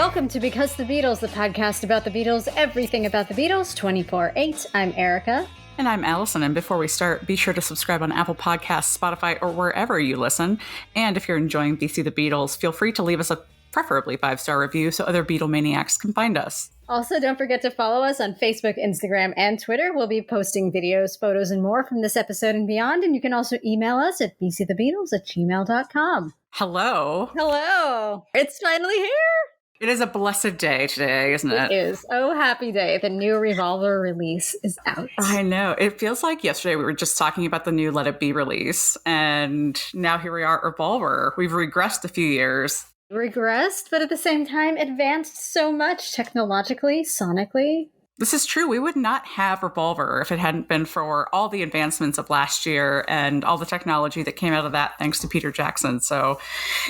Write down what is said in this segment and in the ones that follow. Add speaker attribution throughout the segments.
Speaker 1: Welcome to Because the Beatles, the podcast about the Beatles, everything about the Beatles, 24/8. I'm Erica.
Speaker 2: And I'm Allison, and before we start, be sure to subscribe on Apple Podcasts, Spotify, or wherever you listen. And if you're enjoying BC the Beatles, feel free to leave us a preferably 5-star review so other Beatlemaniacs can find us.
Speaker 1: Also, don't forget to follow us on Facebook, Instagram, and Twitter. We'll be posting videos, photos, and more from this episode and beyond. And you can also email us at bcthebeatles@gmail.com.
Speaker 2: Hello.
Speaker 1: Hello. It's finally here.
Speaker 2: It is a blessed day today, isn't it?
Speaker 1: It is. Oh, happy day. The new Revolver release is out.
Speaker 2: I know. It feels like yesterday we were just talking about the new Let It Be release, and now here we are at Revolver. We've regressed a few years.
Speaker 1: Regressed, but at the same time advanced so much technologically, sonically.
Speaker 2: This is true. We would not have Revolver if it hadn't been for all the advancements of last year and all the technology that came out of that thanks to Peter Jackson. So,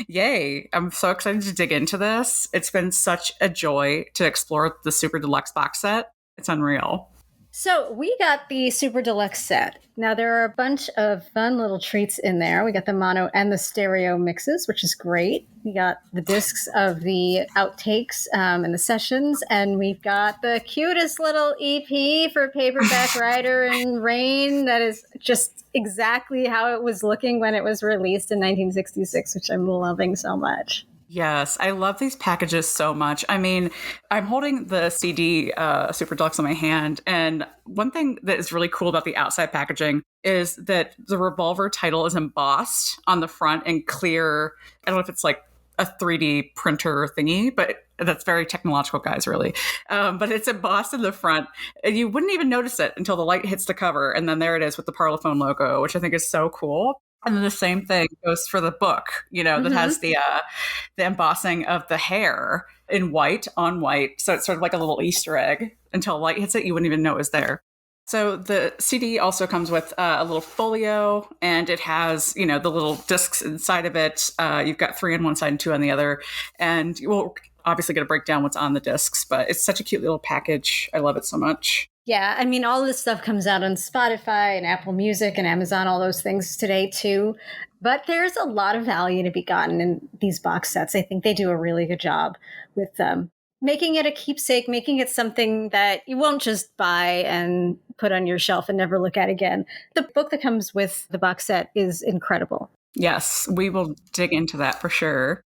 Speaker 2: yay. I'm so excited to dig into this. It's been such a joy to explore the Super Deluxe box set. It's unreal.
Speaker 1: So we got the Super Deluxe set. Now there are a bunch of fun little treats in there. We got the mono and the stereo mixes, which is great. We got the discs of the outtakes and the sessions, and we've got the cutest little EP for Paperback Writer and Rain that is just exactly how it was looking when it was released in 1966, which I'm loving so much.
Speaker 2: Yes, I love these packages so much. I mean, I'm holding the CD Super Deluxe in my hand, and one thing that is really cool about the outside packaging is that the Revolver title is embossed on the front in clear. I don't know if it's like a 3D printer thingy, but that's very technological, guys, really. But it's embossed in the front, and you wouldn't even notice it until the light hits the cover, and then there it is with the Parlophone logo, which I think is so cool. And then the same thing goes for the book, that has the embossing of the hair in white on white. So it's sort of like a little Easter egg. Until light hits it, you wouldn't even know it was there. So the CD also comes with a little folio, and it has, the little discs inside of it. You've got 3 on one side and 2 on the other. And we'll obviously get a breakdown what's on the discs, but it's such a cute little package. I love it so much.
Speaker 1: Yeah, I mean, all this stuff comes out on Spotify and Apple Music and Amazon, all those things today, too. But there's a lot of value to be gotten in these box sets. I think they do a really good job with making it a keepsake, making it something that you won't just buy and put on your shelf and never look at again. The book that comes with the box set is incredible.
Speaker 2: Yes, we will dig into that for sure.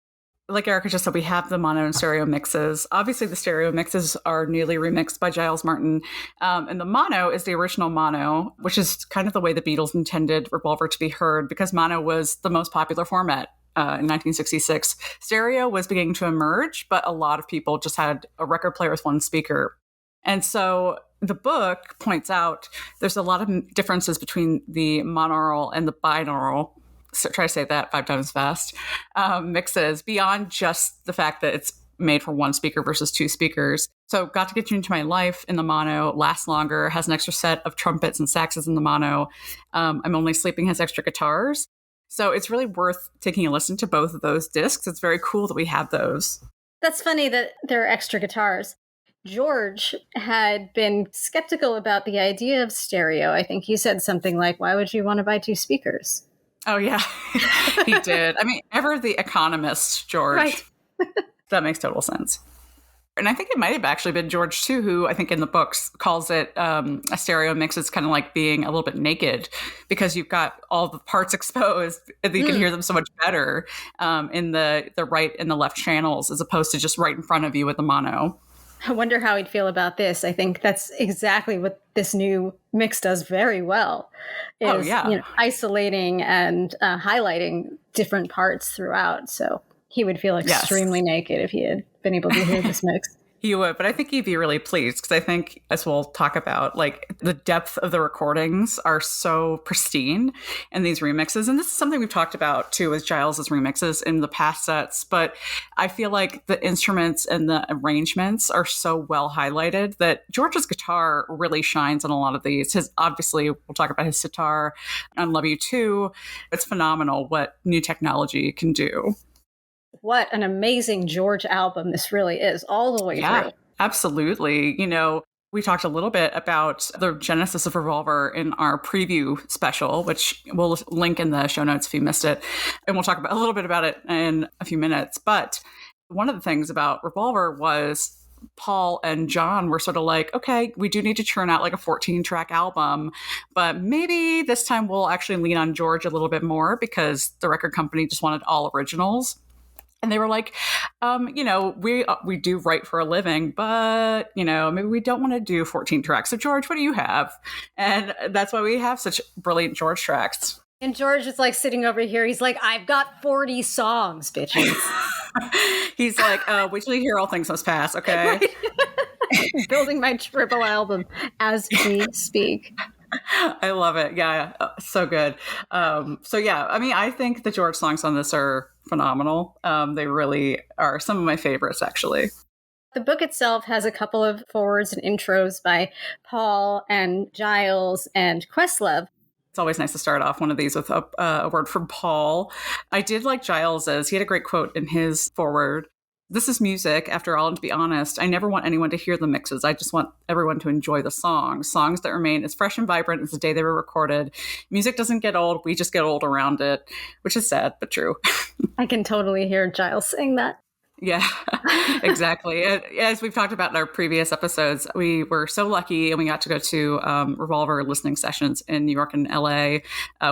Speaker 2: Like Erica just said, we have the mono and stereo mixes. Obviously, the stereo mixes are newly remixed by Giles Martin. And the mono is the original mono, which is kind of the way the Beatles intended Revolver to be heard, because mono was the most popular format in 1966. Stereo was beginning to emerge, but a lot of people just had a record player with one speaker. And so the book points out there's a lot of differences between the monaural and the binaural, so try to say that 5 times fast, mixes beyond just the fact that it's made for one speaker versus 2 speakers. So Got to Get You Into My Life in the mono lasts longer, has an extra set of trumpets and saxes in the mono. I'm Only Sleeping has extra guitars. So it's really worth taking a listen to both of those discs. It's very cool that we have those.
Speaker 1: That's funny that there are extra guitars. George had been skeptical about the idea of stereo. I think he said something like, why would you want to buy 2 speakers?
Speaker 2: Oh, yeah, he did. I mean, ever the economist, George.
Speaker 1: Right.
Speaker 2: That makes total sense. And I think it might have actually been George, too, who I think in the books calls it a stereo mix. It's kind of like being a little bit naked because you've got all the parts exposed and you can hear them so much better in the right and the left channels as opposed to just right in front of you with the mono.
Speaker 1: I wonder how he'd feel about this. I think that's exactly what this new mix does very well. Isolating and highlighting different parts throughout. So he would feel extremely naked if he had been able to hear this mix.
Speaker 2: He would, but I think he'd be really pleased because I think, as we'll talk about, like the depth of the recordings are so pristine in these remixes. And this is something we've talked about too with Giles's remixes in the past sets. But I feel like the instruments and the arrangements are so well highlighted that George's guitar really shines on a lot of these. Obviously, we'll talk about his sitar on Love You Too. It's phenomenal what new technology can do.
Speaker 1: What an amazing George album this really is, all the way through.
Speaker 2: Absolutely. We talked a little bit about the genesis of Revolver in our preview special, which we'll link in the show notes if you missed it. And we'll talk a little bit about it in a few minutes. But One of the things about Revolver was Paul and John were sort of like, okay, we do need to churn out like a 14-track album, but maybe this time we'll actually lean on George a little bit more because the record company just wanted all originals. And they were like, we do write for a living, but, maybe we don't want to do 14 tracks. So, George, what do you have? And that's why we have such brilliant George tracks.
Speaker 1: And George is like sitting over here. He's like, I've got 40 songs, bitches.
Speaker 2: He's like, wait till you hear All Things Must Pass, okay?
Speaker 1: Right? Building my triple album as we speak.
Speaker 2: I love it. Yeah, so good. I think the George songs on this are phenomenal. They really are some of my favorites, actually.
Speaker 1: The book itself has a couple of forwards and intros by Paul and Giles and Questlove.
Speaker 2: It's always nice to start off one of these with a word from Paul. I did like Giles's. He had a great quote in his forward. This is music, after all, and to be honest, I never want anyone to hear the mixes. I just want everyone to enjoy the songs that remain as fresh and vibrant as the day they were recorded. Music doesn't get old, we just get old around it, which is sad, but true.
Speaker 1: I can totally hear Giles saying that.
Speaker 2: Yeah, exactly. As we've talked about in our previous episodes, we were so lucky and we got to go to Revolver listening sessions in New York and LA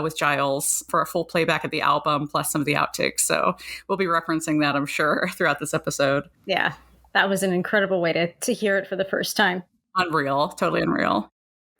Speaker 2: with Giles for a full playback of the album, plus some of the outtakes. So we'll be referencing that, I'm sure, throughout this episode.
Speaker 1: Yeah, that was an incredible way to hear it for the first time.
Speaker 2: Unreal, totally unreal.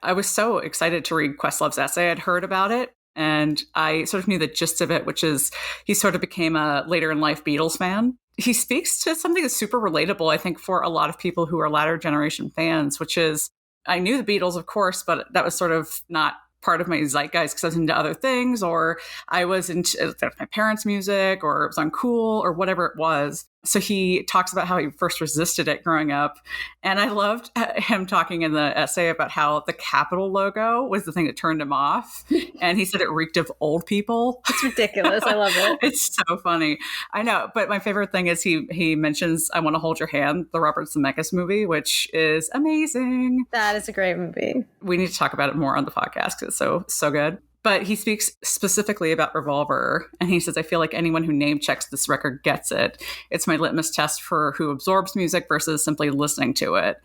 Speaker 2: I was so excited to read Questlove's essay. I'd heard about it. And I sort of knew the gist of it, which is he sort of became a later in life Beatles fan. He speaks to something that's super relatable, I think, for a lot of people who are latter generation fans, which is I knew the Beatles, of course, but that was sort of not part of my zeitgeist because I was into other things, or I was into my parents' music, or it was uncool, or whatever it was. So he talks about how he first resisted it growing up. And I loved him talking in the essay about how the Capitol logo was the thing that turned him off. And he said it reeked of old people.
Speaker 1: It's ridiculous. I love it.
Speaker 2: It's so funny. I know. But my favorite thing is he mentions I Want to Hold Your Hand, the Robert Zemeckis movie, which is amazing.
Speaker 1: That is a great movie.
Speaker 2: We need to talk about it more on the podcast because it's so good. But he speaks specifically about Revolver, and he says, I feel like anyone who name checks this record gets it. It's my litmus test for who absorbs music versus simply listening to it,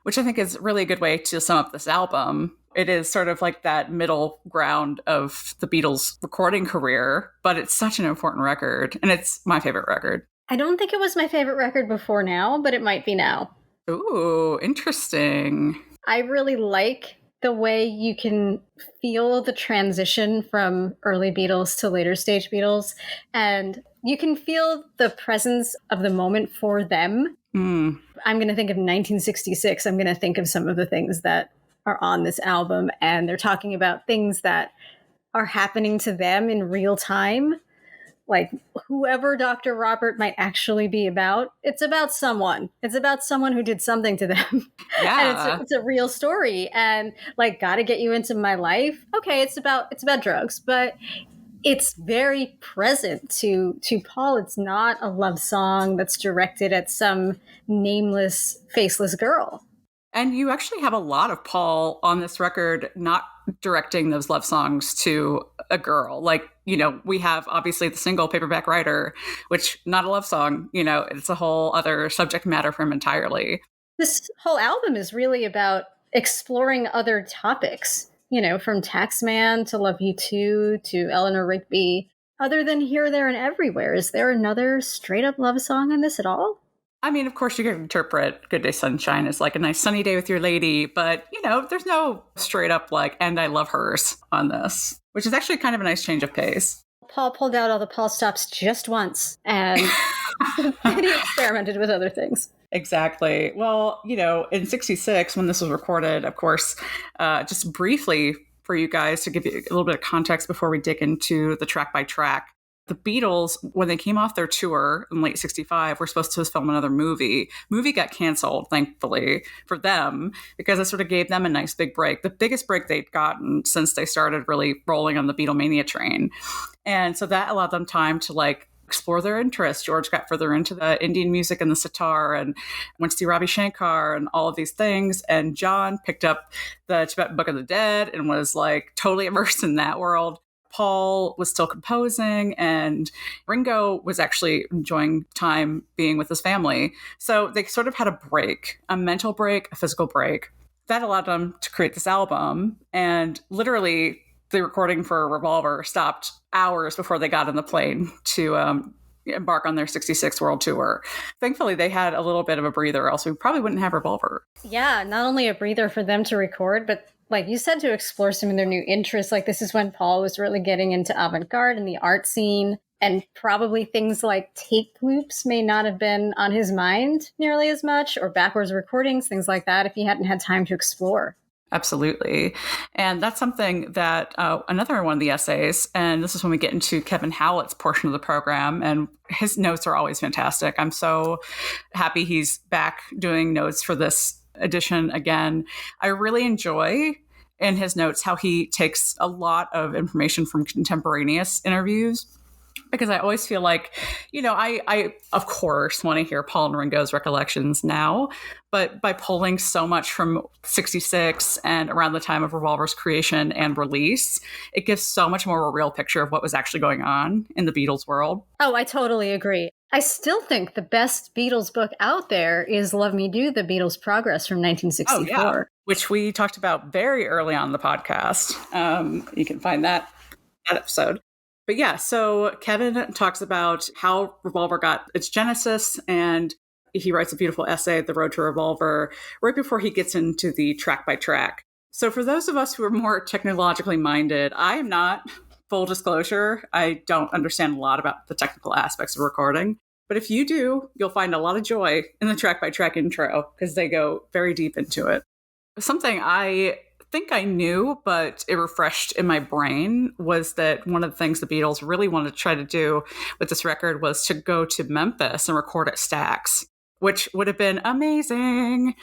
Speaker 2: which I think is really a good way to sum up this album. It is sort of like that middle ground of the Beatles' recording career, but it's such an important record, and it's my favorite record.
Speaker 1: I don't think it was my favorite record before now, but it might be now.
Speaker 2: Ooh, interesting.
Speaker 1: I really like the way you can feel the transition from early Beatles to later stage Beatles. And you can feel the presence of the moment for them. I'm going to think of 1966. I'm going to think of some of the things that are on this album. And they're talking about things that are happening to them in real time. Like whoever Dr. Robert might actually be about, it's about someone. It's about someone who did something to them.
Speaker 2: Yeah.
Speaker 1: And it's a real story. And like, gotta get you into my life. Okay, it's about drugs, but it's very present to Paul. It's not a love song that's directed at some nameless, faceless girl.
Speaker 2: And you actually have a lot of Paul on this record not directing those love songs to a girl. Like, we have obviously the single Paperback Writer, which not a love song, it's a whole other subject matter for him entirely.
Speaker 1: This whole album is really about exploring other topics, from Taxman to Love You Too to Eleanor Rigby. Other than Here, There, and Everywhere, is there another straight up love song on this at all?
Speaker 2: I mean, of course, you can interpret Good Day Sunshine as like a nice sunny day with your lady, but, there's no straight up like, and I love hers on this, which is actually kind of a nice change of pace.
Speaker 1: Paul pulled out all the Paul stops just once, and then he experimented with other things.
Speaker 2: Exactly. Well, in 66, when this was recorded, of course, just briefly for you guys to give you a little bit of context before we dig into the track by track. The Beatles, when they came off their tour in late 65, were supposed to film another movie. Movie got canceled, thankfully, for them, because it sort of gave them a nice big break. The biggest break they'd gotten since they started really rolling on the Beatlemania train. And so that allowed them time to explore their interests. George got further into the Indian music and the sitar and went to see Ravi Shankar and all of these things. And John picked up the Tibetan Book of the Dead and was totally immersed in that world. Paul was still composing, and Ringo was actually enjoying time being with his family. So they sort of had a break, a mental break, a physical break. That allowed them to create this album. And literally, the recording for Revolver stopped hours before they got on the plane to embark on their 66 world tour. Thankfully, they had a little bit of a breather, else we probably wouldn't have Revolver.
Speaker 1: Yeah, not only a breather for them to record, but like you said, to explore some of their new interests. Like this is when Paul was really getting into avant-garde and the art scene, and probably things like tape loops may not have been on his mind nearly as much, or backwards recordings, things like that, if he hadn't had time to explore.
Speaker 2: Absolutely. And that's something that another one of the essays, and this is when we get into Kevin Howlett's portion of the program, and his notes are always fantastic. I'm so happy he's back doing notes for this edition again. I really enjoy in his notes how he takes a lot of information from contemporaneous interviews, because I always feel like, I of course want to hear Paul and Ringo's recollections now, but by pulling so much from 66 and around the time of Revolver's creation and release, it gives so much more of a real picture of what was actually going on in the Beatles world.
Speaker 1: Oh, I totally agree. I still think the best Beatles book out there is Love Me Do, The Beatles' Progress from 1964.
Speaker 2: Oh, yeah. Which we talked about very early on in the podcast. You can find that episode. But yeah, so Kevin talks about how Revolver got its genesis, and he writes a beautiful essay, The Road to Revolver, right before he gets into the track by track. So for those of us who are more technologically minded, I am not. Full disclosure, I don't understand a lot about the technical aspects of recording. But if you do, you'll find a lot of joy in the track by track intro, because they go very deep into it. Something I think I knew, but it refreshed in my brain, was that one of the things the Beatles really wanted to try to do with this record was to go to Memphis and record at Stax, which would have been amazing.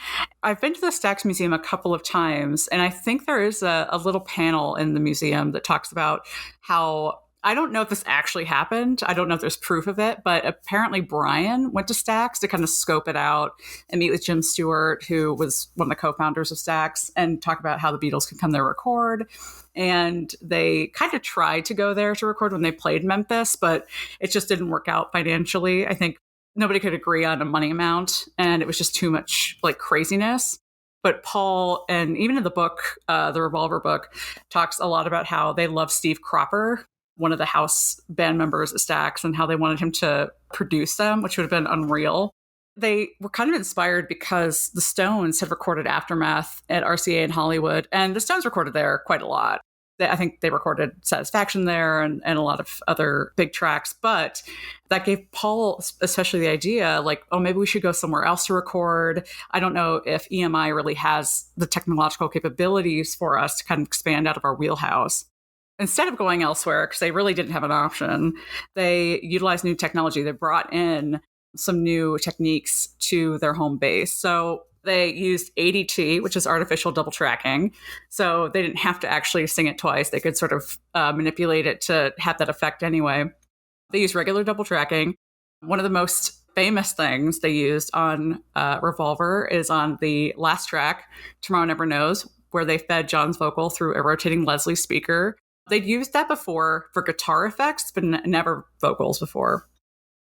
Speaker 2: I've been to the Stax Museum a couple of times, and I think there is a little panel in the museum that talks about how, I don't know if this actually happened, I don't know if there's proof of it, but apparently Brian went to Stax to kind of scope it out and meet with Jim Stewart, who was one of the co-founders of Stax, and talk about how the Beatles could come there record. And they kind of tried to go there to record when they played Memphis, but it just didn't work out financially. I think nobody could agree on a money amount, and it was just too much like craziness. But Paul, and even in the book, the Revolver book, talks a lot about how they love Steve Cropper, one of the house band members at Stax, and how they wanted him to produce them, which would have been unreal. They were kind of inspired because the Stones had recorded Aftermath at RCA in Hollywood, and the Stones recorded there quite a lot. I think they recorded Satisfaction there and a lot of other big tracks, but that gave Paul especially the idea, like, oh, maybe we should go somewhere else to record. I don't know if EMI really has the technological capabilities for us to kind of expand out of our wheelhouse. Instead of going elsewhere, because they really didn't have an option, they utilized new technology. They brought in some new techniques to their home base. So they used ADT, which is artificial double tracking. So they didn't have to actually sing it twice. They could sort of manipulate it to have that effect anyway. They used regular double tracking. One of the most famous things they used on Revolver is on the last track, Tomorrow Never Knows, where they fed John's vocal through a rotating Leslie speaker. They'd used that before for guitar effects, but never vocals before.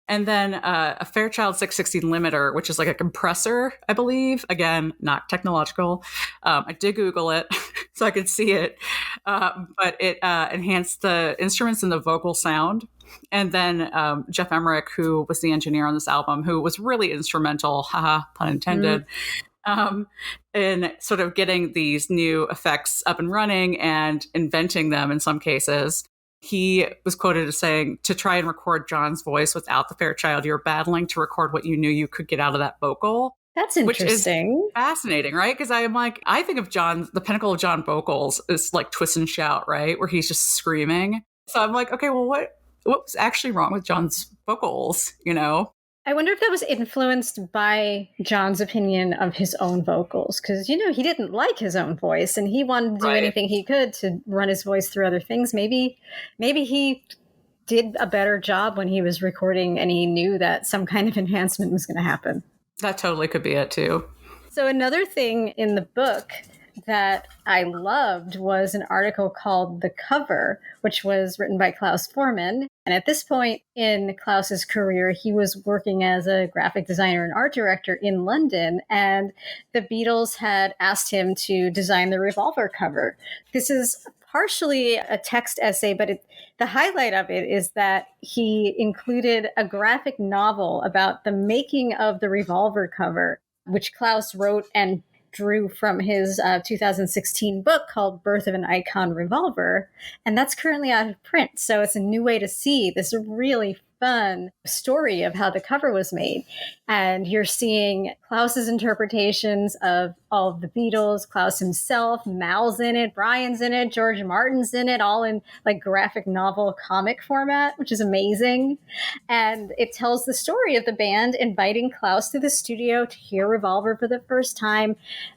Speaker 2: And then a Fairchild 616 limiter, which is like a compressor, I believe. Again, not technological. I did Google it so I could see it. But it enhanced the instruments and the vocal sound. And then Jeff Emmerich, who was the engineer on this album, who was really instrumental, haha, pun intended, in sort of getting these new effects up and running and inventing them in some cases. He was quoted as saying, to try and record John's voice without the Fairchild, you're battling to record what you knew you could get out of that vocal.
Speaker 1: That's interesting.
Speaker 2: Which is fascinating, right? Because I'm like, I think of the pinnacle of John vocals is like Twist and Shout, right? Where he's just screaming. So I'm like, okay, well, what was actually wrong with John's vocals, you know?
Speaker 1: I wonder if that was influenced by John's opinion of his own vocals, because, you know, he didn't like his own voice and he wanted to do anything he could to run his voice through other things. Maybe he did a better job when he was recording and he knew that some kind of enhancement was going to happen.
Speaker 2: That totally could be it too.
Speaker 1: So another thing in the book that I loved was an article called The Cover, which was written by Klaus Forman. And at this point in Klaus's career, he was working as a graphic designer and art director in London. And the Beatles had asked him to design the Revolver cover. This is partially a text essay, but the highlight of it is that he included a graphic novel about the making of the Revolver cover, which Klaus wrote and drew from his 2016 book called Birth of an Icon Revolver. And that's currently out of print. So it's a new way to see this really fun story of how the cover was made. And you're seeing Klaus's interpretations of all of the Beatles, Klaus himself, Mal's in it, Brian's in it, George Martin's in it, all in like graphic novel comic format, which is amazing. And it tells the story of the band inviting Klaus to the studio to hear Revolver for the first time,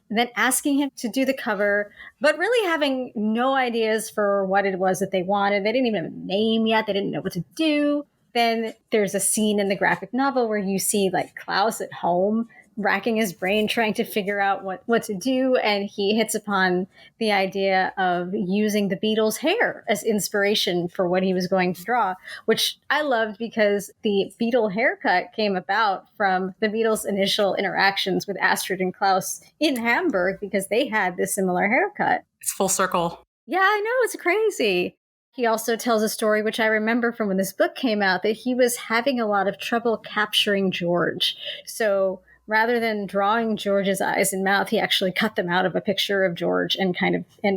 Speaker 1: and then asking him to do the cover, but really having no ideas for what it was that they wanted. They didn't even have a name yet. They didn't know what to do. Then there's a scene in the graphic novel where you see like Klaus at home racking his brain trying to figure out what to do, and he hits upon the idea of using the Beatles' hair as inspiration for what he was going to draw, which I loved because the Beatle haircut came about from the Beatles' initial interactions with Astrid and Klaus in Hamburg because they had this similar haircut.
Speaker 2: It's full circle.
Speaker 1: Yeah, I know, it's crazy. He also tells a story, which I remember from when this book came out, that he was having a lot of trouble capturing George. So rather than drawing George's eyes and mouth, he actually cut them out of a picture of George and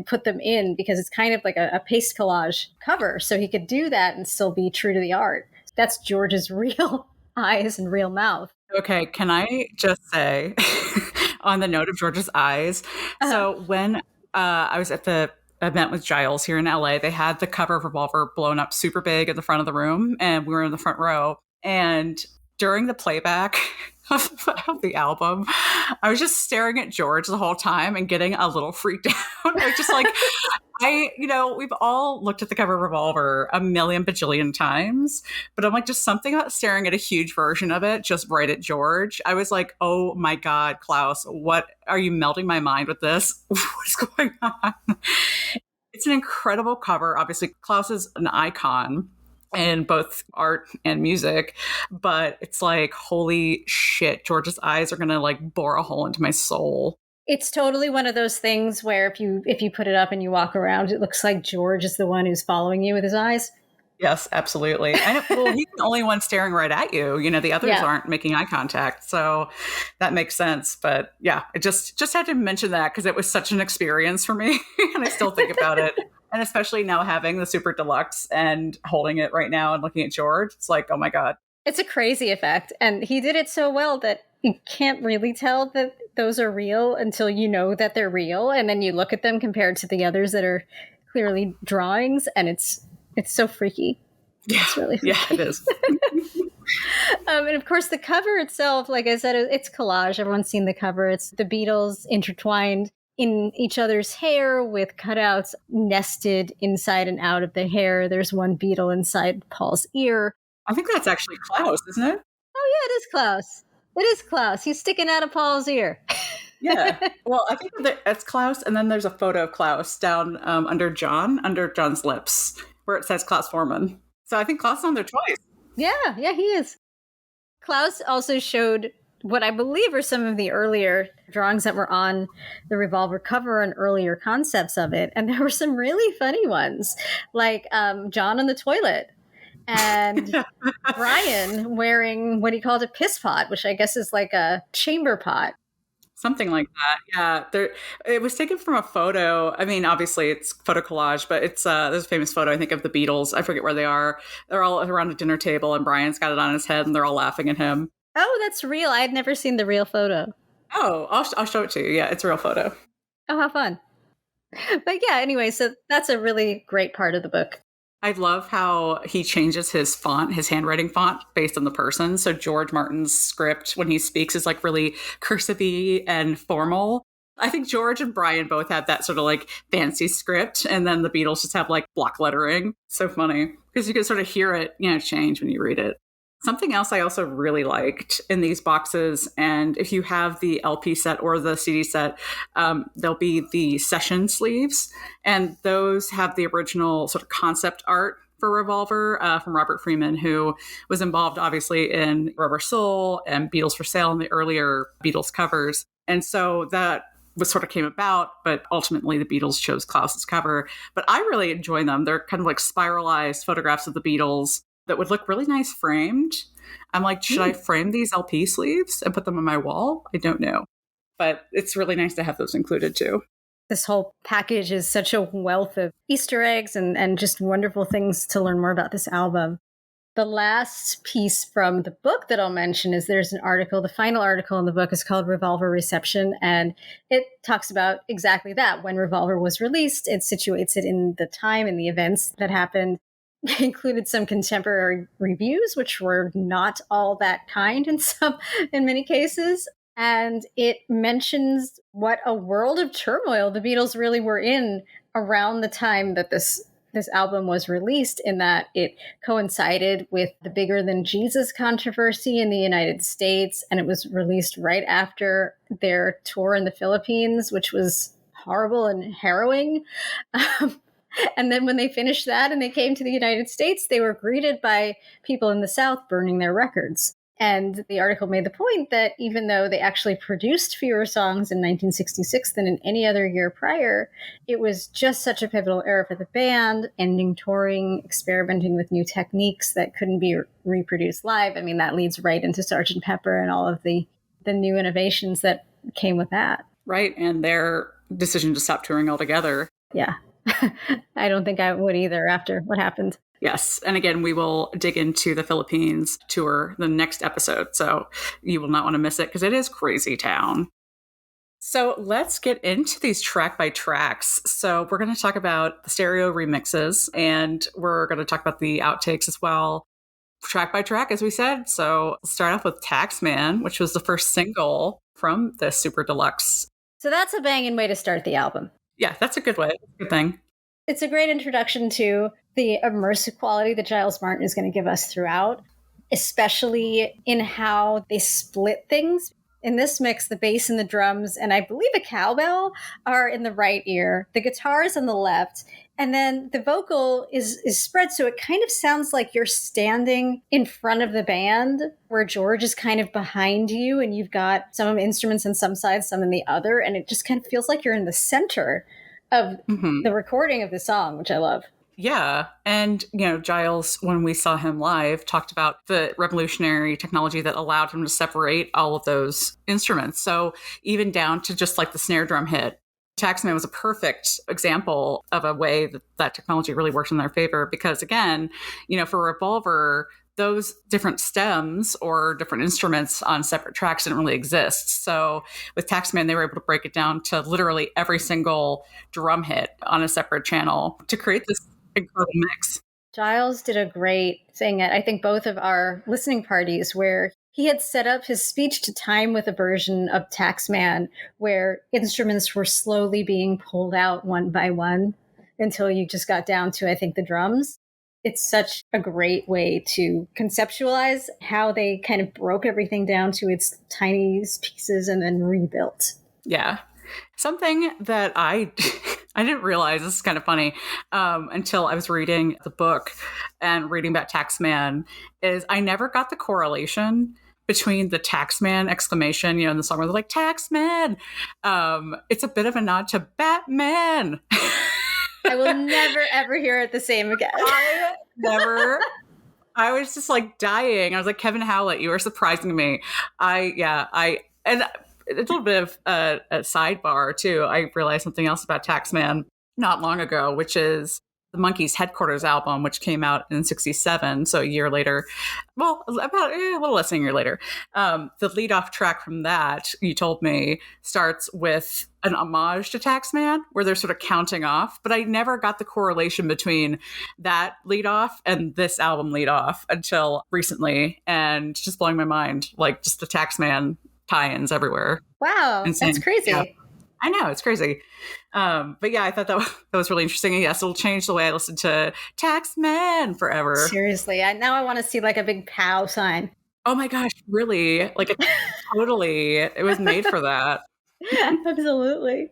Speaker 1: put them in because it's kind of like a paste collage cover. So he could do that and still be true to the art. That's George's real eyes and real mouth.
Speaker 2: Okay, can I just say, on the note of George's eyes, so when I was at the event with Giles here in LA, they had the cover of Revolver blown up super big in the front of the room, and we were in the front row. And during the playback of the album, I was just staring at George the whole time and getting a little freaked out. I was just like, we've all looked at the cover of Revolver a million bajillion times, but I'm like, just something about staring at a huge version of it, just right at George. I was like, oh my God, Klaus, what are you melting my mind with this? What is going on? It's an incredible cover. Obviously, Klaus is an icon in both art and music, but it's like, holy shit, George's eyes are going to like bore a hole into my soul.
Speaker 1: It's totally one of those things where if you put it up and you walk around, it looks like George is the one who's following you with his eyes.
Speaker 2: Yes, absolutely. Well, he's the only one staring right at you. The others aren't making eye contact. So that makes sense. But yeah, I just had to mention that because it was such an experience for me. And I still think about it. And especially now having the Super Deluxe and holding it right now and looking at George, it's like, oh my God.
Speaker 1: It's a crazy effect. And he did it so well that you can't really tell that those are real until you know that they're real. And then you look at them compared to the others that are clearly drawings. And it's so freaky.
Speaker 2: Yeah,
Speaker 1: it's really freaky.
Speaker 2: Yeah, it is.
Speaker 1: And of course, the cover itself, like I said, it's collage. Everyone's seen the cover. It's the Beatles intertwined in each other's hair with cutouts nested inside and out of the hair. There's one Beatle inside Paul's ear.
Speaker 2: I think that's actually Klaus, isn't it?
Speaker 1: Oh, yeah, it is Klaus. It is Klaus. He's sticking out of Paul's ear.
Speaker 2: Yeah. Well, I think that's Klaus. And then there's a photo of Klaus down under John's lips, where it says Klaus Forman. So I think Klaus is on there twice.
Speaker 1: Yeah, he is. Klaus also showed what I believe are some of the earlier drawings that were on the Revolver cover and earlier concepts of it. And there were some really funny ones, like John on the toilet and Brian wearing what he called a piss pot, which I guess is like a chamber pot.
Speaker 2: Something like that. Yeah. It was taken from a photo. I mean, obviously it's photo collage, but it's there's a famous photo, I think, of the Beatles. I forget where they are. They're all around a dinner table and Brian's got it on his head and they're all laughing at him.
Speaker 1: Oh, that's real. I had never seen the real photo.
Speaker 2: Oh, I'll show it to you. Yeah, it's a real photo.
Speaker 1: Oh, how fun. But yeah, anyway, so that's a really great part of the book.
Speaker 2: I love how he changes his font, his handwriting font, based on the person. So George Martin's script, when he speaks, is like really cursive-y and formal. I think George and Brian both have that sort of like fancy script, and then the Beatles just have like block lettering. So funny because you can sort of hear it, change when you read it. Something else I also really liked in these boxes, and if you have the LP set or the CD set, there'll be the session sleeves, and those have the original sort of concept art for Revolver from Robert Freeman, who was involved obviously in Rubber Soul and Beatles for Sale and the earlier Beatles covers. And so that was sort of came about, but ultimately the Beatles chose Klaus's cover. But I really enjoy them. They're kind of like spiralized photographs of the Beatles that would look really nice framed. I'm like, should I frame these LP sleeves and put them on my wall? I don't know. But it's really nice to have those included too.
Speaker 1: This whole package is such a wealth of Easter eggs and just wonderful things to learn more about this album. The last piece from the book that I'll mention is there's an article. The final article in the book is called Revolver Reception, and it talks about exactly that. When Revolver was released, it situates it in the time and the events that happened. It included some contemporary reviews, which were not all that kind in many cases. And it mentions what a world of turmoil the Beatles really were in around the time that this album was released, in that it coincided with the Bigger Than Jesus controversy in the United States, and it was released right after their tour in the Philippines, which was horrible and harrowing. And then when they finished that and they came to the United States, they were greeted by people in the South burning their records. And the article made the point that even though they actually produced fewer songs in 1966 than in any other year prior, it was just such a pivotal era for the band, ending touring, experimenting with new techniques that couldn't be reproduced live. I mean, that leads right into Sgt. Pepper and all of the new innovations that came with that.
Speaker 2: Right, and their decision to stop touring altogether.
Speaker 1: Yeah. I don't think I would either after what happened.
Speaker 2: Yes. And again, we will dig into the Philippines tour the next episode. So you will not want to miss it because it is crazy town. So let's get into these track by tracks. So we're going to talk about the stereo remixes, and we're going to talk about the outtakes as well, track by track, as we said. So let's start off with Taxman, which was the first single from the Super Deluxe.
Speaker 1: So that's a banging way to start the album.
Speaker 2: Yeah, that's a good way. Good thing.
Speaker 1: It's a great introduction to the immersive quality that Giles Martin is going to give us throughout, especially in how they split things. In this mix, the bass and the drums, and I believe a cowbell, are in the right ear. The guitar is on the left. And then the vocal is spread, so it kind of sounds like you're standing in front of the band, where George is kind of behind you, and you've got some instruments on some side, some in the other, and it just kind of feels like you're in the center of the recording of the song, which I love.
Speaker 2: Yeah. And, Giles, when we saw him live, talked about the revolutionary technology that allowed him to separate all of those instruments. So even down to just like the snare drum hit. Taxman was a perfect example of a way that technology really works in their favor because, again, for Revolver, those different stems or different instruments on separate tracks didn't really exist. So with Taxman, they were able to break it down to literally every single drum hit on a separate channel to create this incredible mix.
Speaker 1: Giles did a great thing at, I think, both of our listening parties, where he had set up his speech to time with a version of Taxman where instruments were slowly being pulled out one by one until you just got down to, I think, the drums. It's such a great way to conceptualize how they kind of broke everything down to its tiniest pieces and then rebuilt.
Speaker 2: Yeah. Something that I didn't realize, this is kind of funny, until I was reading the book and reading about Taxman, is I never got the correlation between the Taxman exclamation, in the song where they're like, Taxman. It's a bit of a nod to Batman.
Speaker 1: I will never, ever hear it the same again.
Speaker 2: I was just like dying. I was like, Kevin Howlett, you are surprising me. And a little bit of a sidebar too. I realized something else about Taxman not long ago, which is the Monkees' Headquarters album, which came out in 1967. So a year later, well, about a little less than a year later. The lead-off track from that, you told me, starts with an homage to Taxman, where they're sort of counting off. But I never got the correlation between that lead-off and this album lead-off until recently. And it's just blowing my mind, like just the Taxman tie-ins everywhere.
Speaker 1: Wow,
Speaker 2: Insane.
Speaker 1: that's crazy.
Speaker 2: Yeah. I know, it's crazy. But yeah, I thought that was really interesting. And yes, it'll change the way I listen to Taxman forever.
Speaker 1: Seriously, now I want to see like a big POW sign.
Speaker 2: Oh my gosh, really? Like, totally. It was made for that.
Speaker 1: Absolutely.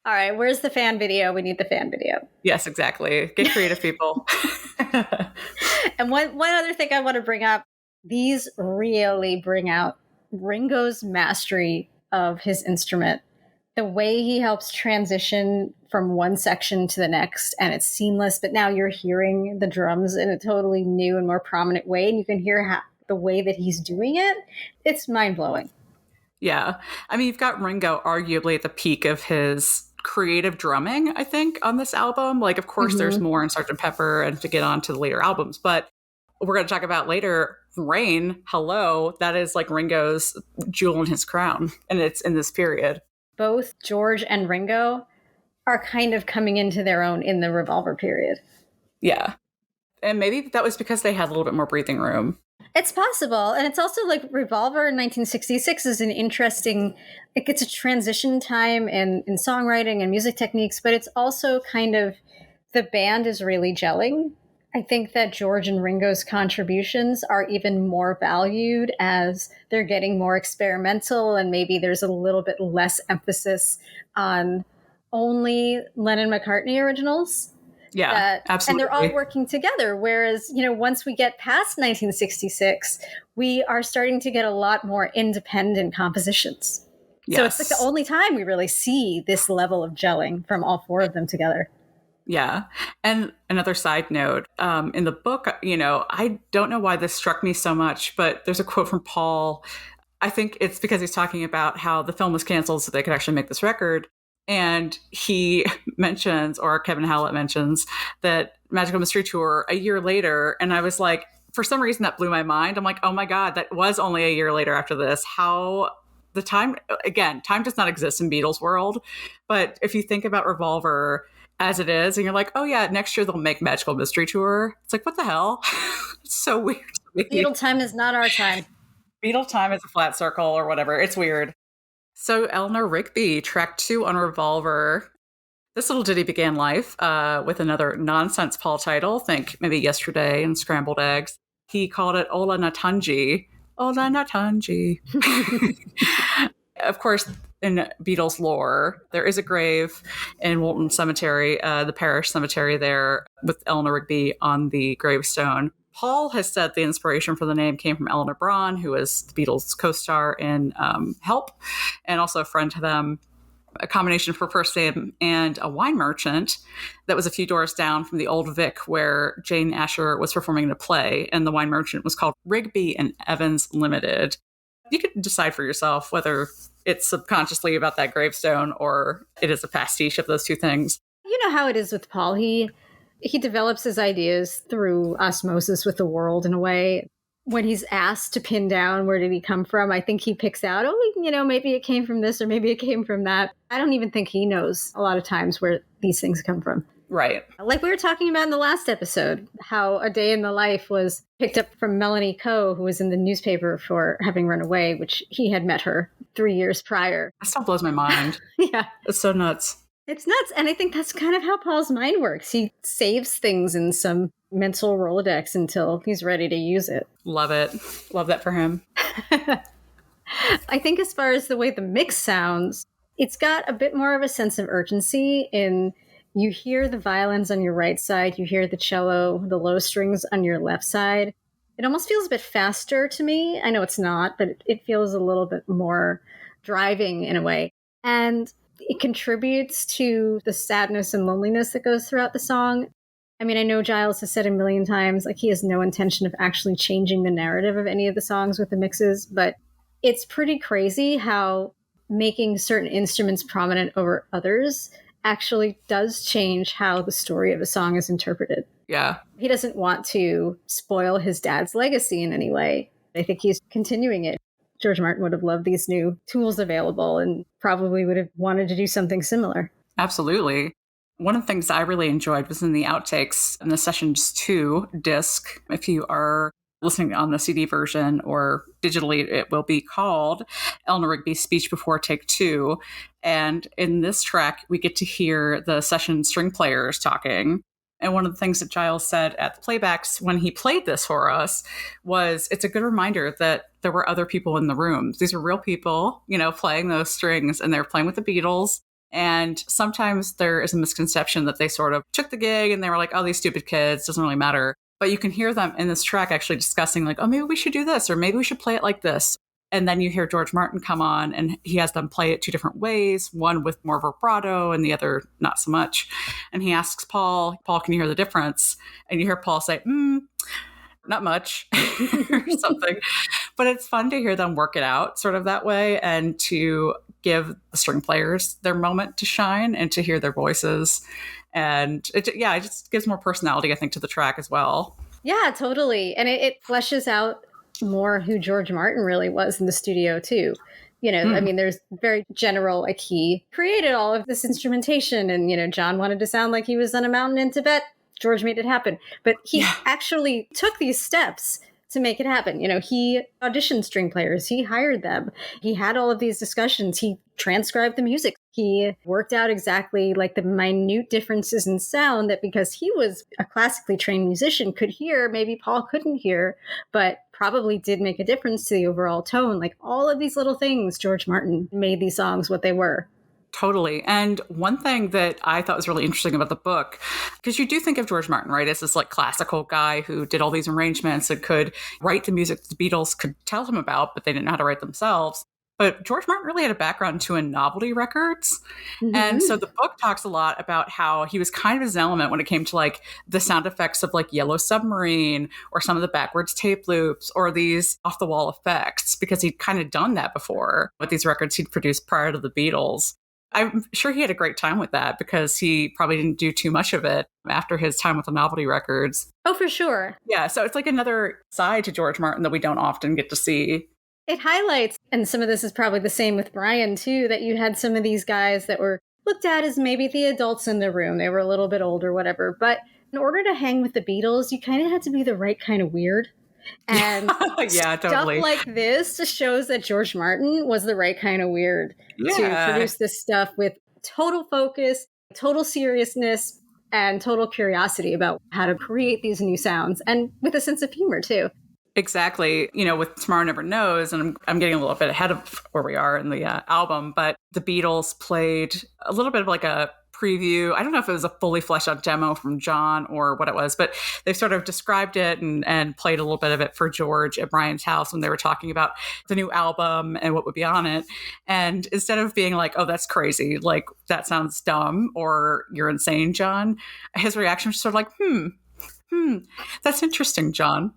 Speaker 1: All right, where's the fan video? We need the fan video.
Speaker 2: Yes, exactly. Get creative, people.
Speaker 1: And one other thing I want to bring up, these really bring out Ringo's mastery of his instrument. The way he helps transition from one section to the next, and it's seamless, but now you're hearing the drums in a totally new and more prominent way, and you can hear the way that he's doing it. It's mind-blowing.
Speaker 2: Yeah. I mean, you've got Ringo arguably at the peak of his creative drumming, I think, on this album. Like, of course, there's more in Sgt. Pepper and to get on to the later albums, but we're going to talk about later Rain, Hello, that is like Ringo's jewel in his crown, and it's in this period.
Speaker 1: Both George and Ringo are kind of coming into their own in the Revolver period.
Speaker 2: Yeah. And maybe that was because they had a little bit more breathing room.
Speaker 1: It's possible. And it's also like Revolver in 1966 is an interesting, it's a transition time in songwriting and music techniques, but it's also kind of, the band is really gelling. I think that George and Ringo's contributions are even more valued as they're getting more experimental, and maybe there's a little bit less emphasis on only Lennon-McCartney originals.
Speaker 2: Yeah, absolutely.
Speaker 1: And they're all working together. Whereas, once we get past 1966, we are starting to get a lot more independent compositions. Yes. So it's like the only time we really see this level of gelling from all four of them together.
Speaker 2: Yeah. And another side note, in the book, I don't know why this struck me so much, but there's a quote from Paul. I think it's because he's talking about how the film was canceled so they could actually make this record. And he mentions, or Kevin Howlett mentions, that Magical Mystery Tour a year later. And I was like, for some reason that blew my mind. I'm like, oh my God, that was only a year later after this. How the time does not exist in Beatles world. But if you think about Revolver as it is, and you're like, oh yeah, next year they'll make Magical Mystery Tour. It's like, what the hell? It's so weird to me.
Speaker 1: Beatle time is not our time.
Speaker 2: Beatle time is a flat circle or whatever. It's weird. So Eleanor Rigby, track 2 on Revolver. This little ditty began life with another nonsense Paul title. Think maybe Yesterday and Scrambled Eggs. He called it Ola Natanji. Ola Natanji. Of course, in Beatles lore, there is a grave in Woolton Cemetery, the parish cemetery there, with Eleanor Rigby on the gravestone. Paul has said the inspiration for the name came from Eleanor Braun, who was the Beatles' co-star in Help, and also a friend to them. A combination of her first name and a wine merchant that was a few doors down from the Old Vic, where Jane Asher was performing in a play, and the wine merchant was called Rigby and Evans Limited. You could decide for yourself whether it's subconsciously about that gravestone or it is a pastiche of those two things.
Speaker 1: You know how it is with Paul. He develops his ideas through osmosis with the world in a way. When he's asked to pin down where did he come from, I think he picks out, maybe it came from this or maybe it came from that. I don't even think he knows a lot of times where these things come from.
Speaker 2: Right.
Speaker 1: Like we were talking about in the last episode, how A Day in the Life was picked up from Melanie Coe, who was in the newspaper for having run away, which he had met her 3 years prior.
Speaker 2: That still blows my mind.
Speaker 1: Yeah.
Speaker 2: It's so nuts.
Speaker 1: It's nuts. And I think that's kind of how Paul's mind works. He saves things in some mental Rolodex until he's ready to use it.
Speaker 2: Love it. Love that for him.
Speaker 1: I think as far as the way the mix sounds, it's got a bit more of a sense of urgency in you hear the violins on your right side, you hear the cello, the low strings on your left side. It almost feels a bit faster to me. I know it's not, but it feels a little bit more driving in a way. And it contributes to the sadness and loneliness that goes throughout the song. I mean, I know Giles has said a million times, like he has no intention of actually changing the narrative of any of the songs with the mixes, but it's pretty crazy how making certain instruments prominent over others actually does change how the story of a song is interpreted.
Speaker 2: Yeah.
Speaker 1: He doesn't want to spoil his dad's legacy in any way. I think he's continuing it. George Martin would have loved these new tools available and probably would have wanted to do something similar.
Speaker 2: Absolutely. One of the things I really enjoyed was in the outtakes in the Sessions 2 disc. If you are listening on the CD version, or digitally, it will be called Eleanor Rigby's Speech Before Take Two. And in this track, we get to hear the session string players talking. And one of the things that Giles said at the playbacks when he played this for us was it's a good reminder that there were other people in the room. These are real people, playing those strings, and they're playing with the Beatles. And sometimes there is a misconception that they sort of took the gig and they were like, oh, these stupid kids, doesn't really matter. But you can hear them in this track actually discussing like, oh, maybe we should do this, or maybe we should play it like this. And then you hear George Martin come on and he has them play it two different ways, one with more vibrato and the other not so much. And he asks Paul, can you hear the difference? And you hear Paul say, not much or something. But it's fun to hear them work it out sort of that way and to give the string players their moment to shine and to hear their voices. And it just gives more personality, I think, to the track as well.
Speaker 1: Yeah, totally. And it fleshes out more who George Martin really was in the studio too. I mean, there's very general, like he created all of this instrumentation and, John wanted to sound like he was on a mountain in Tibet. George made it happen. But he actually took these steps to make it happen. He auditioned string players. He hired them. He had all of these discussions. He transcribed the music. He worked out exactly like the minute differences in sound that because he was a classically trained musician could hear, maybe Paul couldn't hear, but probably did make a difference to the overall tone. Like all of these little things, George Martin made these songs what they were.
Speaker 2: Totally. And one thing that I thought was really interesting about the book, because you do think of George Martin, right, as this like classical guy who did all these arrangements and could write the music the Beatles could tell him about, but they didn't know how to write themselves. But George Martin really had a background too in novelty records. Mm-hmm. And so the book talks a lot about how he was kind of his element when it came to like the sound effects of like Yellow Submarine or some of the backwards tape loops or these off the wall effects, because he'd kind of done that before with these records he'd produced prior to the Beatles. I'm sure he had a great time with that because he probably didn't do too much of it after his time with the novelty records.
Speaker 1: Oh, for sure.
Speaker 2: Yeah, so it's like another side to George Martin that we don't often get to see.
Speaker 1: It highlights, and some of this is probably the same with Brian too, that you had some of these guys that were looked at as maybe the adults in the room. They were a little bit older, whatever. But in order to hang with the Beatles, you kind of had to be the right kind of weird. And
Speaker 2: yeah, totally.
Speaker 1: Stuff like this just shows that George Martin was the right kind of weird to produce this stuff with total focus, total seriousness, and total curiosity about how to create these new sounds, and with a sense of humor too.
Speaker 2: Exactly. With Tomorrow Never Knows, and I'm getting a little bit ahead of where we are in the album, but the Beatles played a little bit of like a preview. I don't know if it was a fully fleshed out demo from John or what it was, but they sort of described it and played a little bit of it for George at Brian's house when they were talking about the new album and what would be on it. And instead of being like, oh, that's crazy, like that sounds dumb or you're insane, John, his reaction was sort of like, that's interesting, John.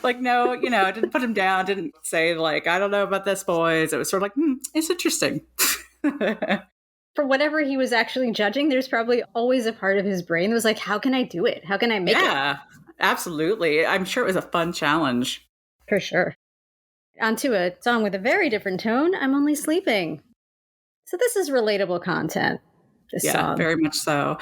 Speaker 2: Like, no, I didn't put him down, didn't say like, I don't know about this, boys. It was sort of like, it's interesting.
Speaker 1: For whatever he was actually judging, there's probably always a part of his brain that was like, how can I do it? How can I make it?
Speaker 2: Yeah, absolutely. I'm sure it was a fun challenge.
Speaker 1: For sure. Onto a song with a very different tone, I'm Only Sleeping. So this is relatable content. Song.
Speaker 2: Very much so.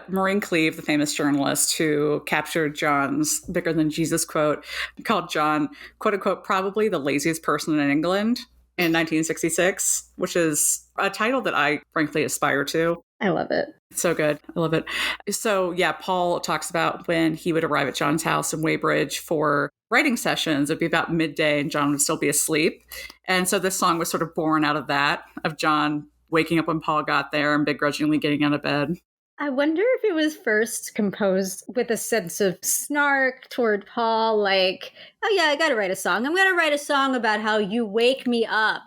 Speaker 2: Maureen Cleave, the famous journalist who captured John's bigger than Jesus quote, called John, quote unquote, probably the laziest person in England in 1966, which is a title that I frankly aspire to.
Speaker 1: I love it.
Speaker 2: It's so good. I love it. So Paul talks about when he would arrive at John's house in Weybridge for writing sessions. It'd be about midday and John would still be asleep. And so this song was sort of born out of that, of John waking up when Paul got there and begrudgingly getting out of bed.
Speaker 1: I wonder if it was first composed with a sense of snark toward Paul, like, oh yeah, I gotta write a song. I'm gonna write a song about how you wake me up.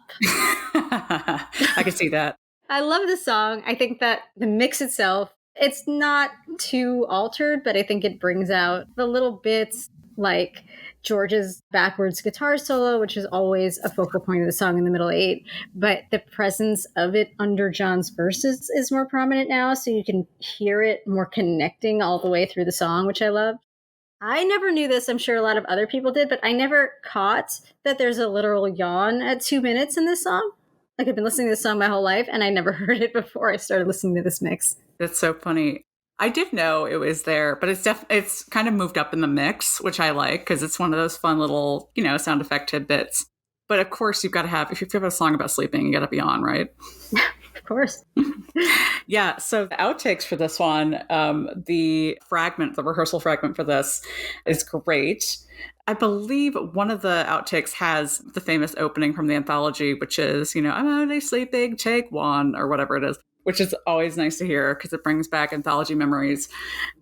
Speaker 2: I can see that.
Speaker 1: I love the song. I think that the mix itself, it's not too altered, but I think it brings out the little bits like George's backwards guitar solo, which is always a focal point of the song in the middle eight, but the presence of it under John's verses is more prominent now, so you can hear it more connecting all the way through the song, which I love. I never knew this, I'm sure a lot of other people did, but I never caught that there's a literal yawn at 2 minutes in this song. Like, I've been listening to this song my whole life, and I never heard it before I started listening to this mix.
Speaker 2: That's so funny. I did know it was there, but it's kind of moved up in the mix, which I like because it's one of those fun little, sound effect tidbits. But of course, you've got to have, if you have a song about sleeping, you got to be on, right?
Speaker 1: Of course.
Speaker 2: Yeah. So the outtakes for this one, the rehearsal fragment for this is great. I believe one of the outtakes has the famous opening from the anthology, which is, I'm only sleeping, take one, or whatever it is, which is always nice to hear because it brings back anthology memories.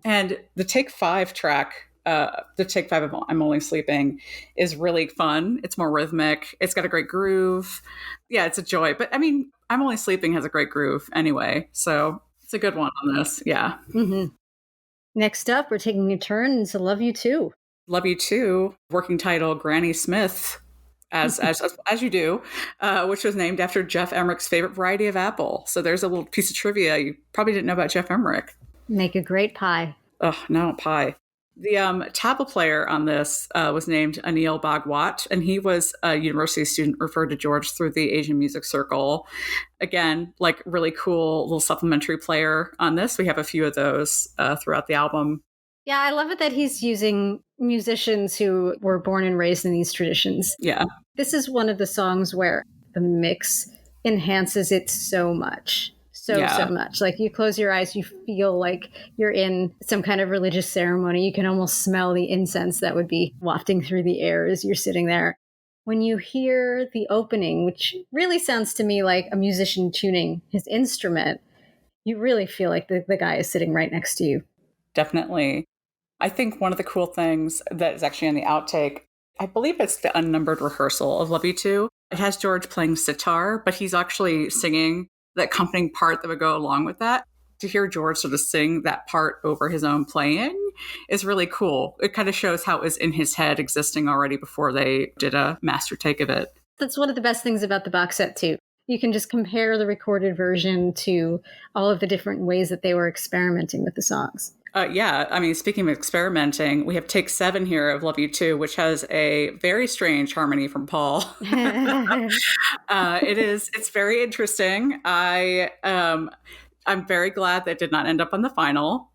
Speaker 2: And the take 5 track, the take 5 of I'm Only Sleeping, is really fun. It's more rhythmic. It's got a great groove. Yeah, it's a joy. But I mean, I'm Only Sleeping has a great groove anyway. So it's a good one on this. Yeah.
Speaker 1: Mm-hmm. Next up, we're taking a turn into Love You Too.
Speaker 2: Love You Too, working title Granny Smith, as you do, which was named after Jeff Emmerich's favorite variety of apple. So there's a little piece of trivia you probably didn't know about Jeff Emmerich.
Speaker 1: Make a great pie.
Speaker 2: Oh, no, pie. The tabla player on this was named Anil Bhagwat, and he was a university student referred to George through the Asian Music Circle. Again, like really cool little supplementary player on this. We have a few of those throughout the album.
Speaker 1: Yeah, I love it that he's using musicians who were born and raised in these traditions.
Speaker 2: Yeah.
Speaker 1: This is one of the songs where the mix enhances it so much. So much. Like you close your eyes, you feel like you're in some kind of religious ceremony. You can almost smell the incense that would be wafting through the air as you're sitting there. When you hear the opening, which really sounds to me like a musician tuning his instrument, you really feel like the guy is sitting right next to you.
Speaker 2: Definitely. I think one of the cool things that is actually on the outtake, I believe it's the unnumbered rehearsal of Love You Too. It has George playing sitar, but he's actually singing the accompanying part that would go along with that. To hear George sort of sing that part over his own playing is really cool. It kind of shows how it was in his head existing already before they did a master take of it.
Speaker 1: That's one of the best things about the box set, too. You can just compare the recorded version to all of the different ways that they were experimenting with the songs.
Speaker 2: Yeah, I mean, speaking of experimenting, we have take 7 here of Love You Too, which has a very strange harmony from Paul. It's very interesting. I'm very glad that did not end up on the final.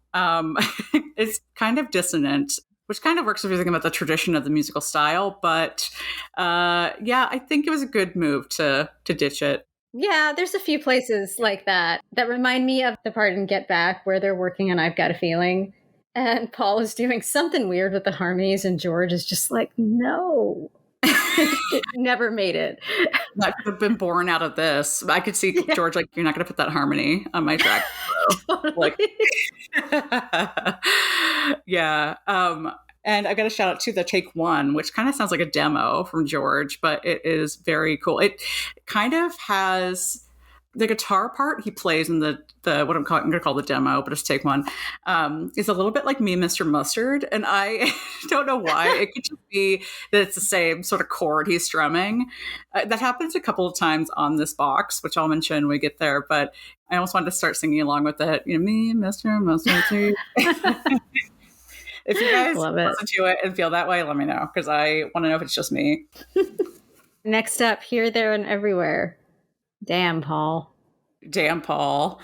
Speaker 2: It's kind of dissonant, which kind of works if you think about the tradition of the musical style. But I think it was a good move to ditch it.
Speaker 1: Yeah, there's a few places like that remind me of the part in Get Back where they're working on I've Got a Feeling. And Paul is doing something weird with the harmonies and George is just like, no. It never made it.
Speaker 2: That could have been born out of this. I could see George like, you're not going to put that harmony on my track.
Speaker 1: Totally.
Speaker 2: Yeah. And I got to shout out to the take 1, which kind of sounds like a demo from George, but it is very cool. It kind of has the guitar part he plays in the what I'm going to call the demo, but it's take 1, is a little bit like Me, Mr. Mustard. And I don't know why. It could just be that it's the same sort of chord he's strumming. That happens a couple of times on this box, which I'll mention when we get there. But I almost wanted to start singing along with it. Me, Mr. Mustard. If you guys listen to it and feel that way, let me know, because I want to know if it's just me.
Speaker 1: Next up, Here, There, and Everywhere. Damn, Paul.
Speaker 2: Damn, Paul.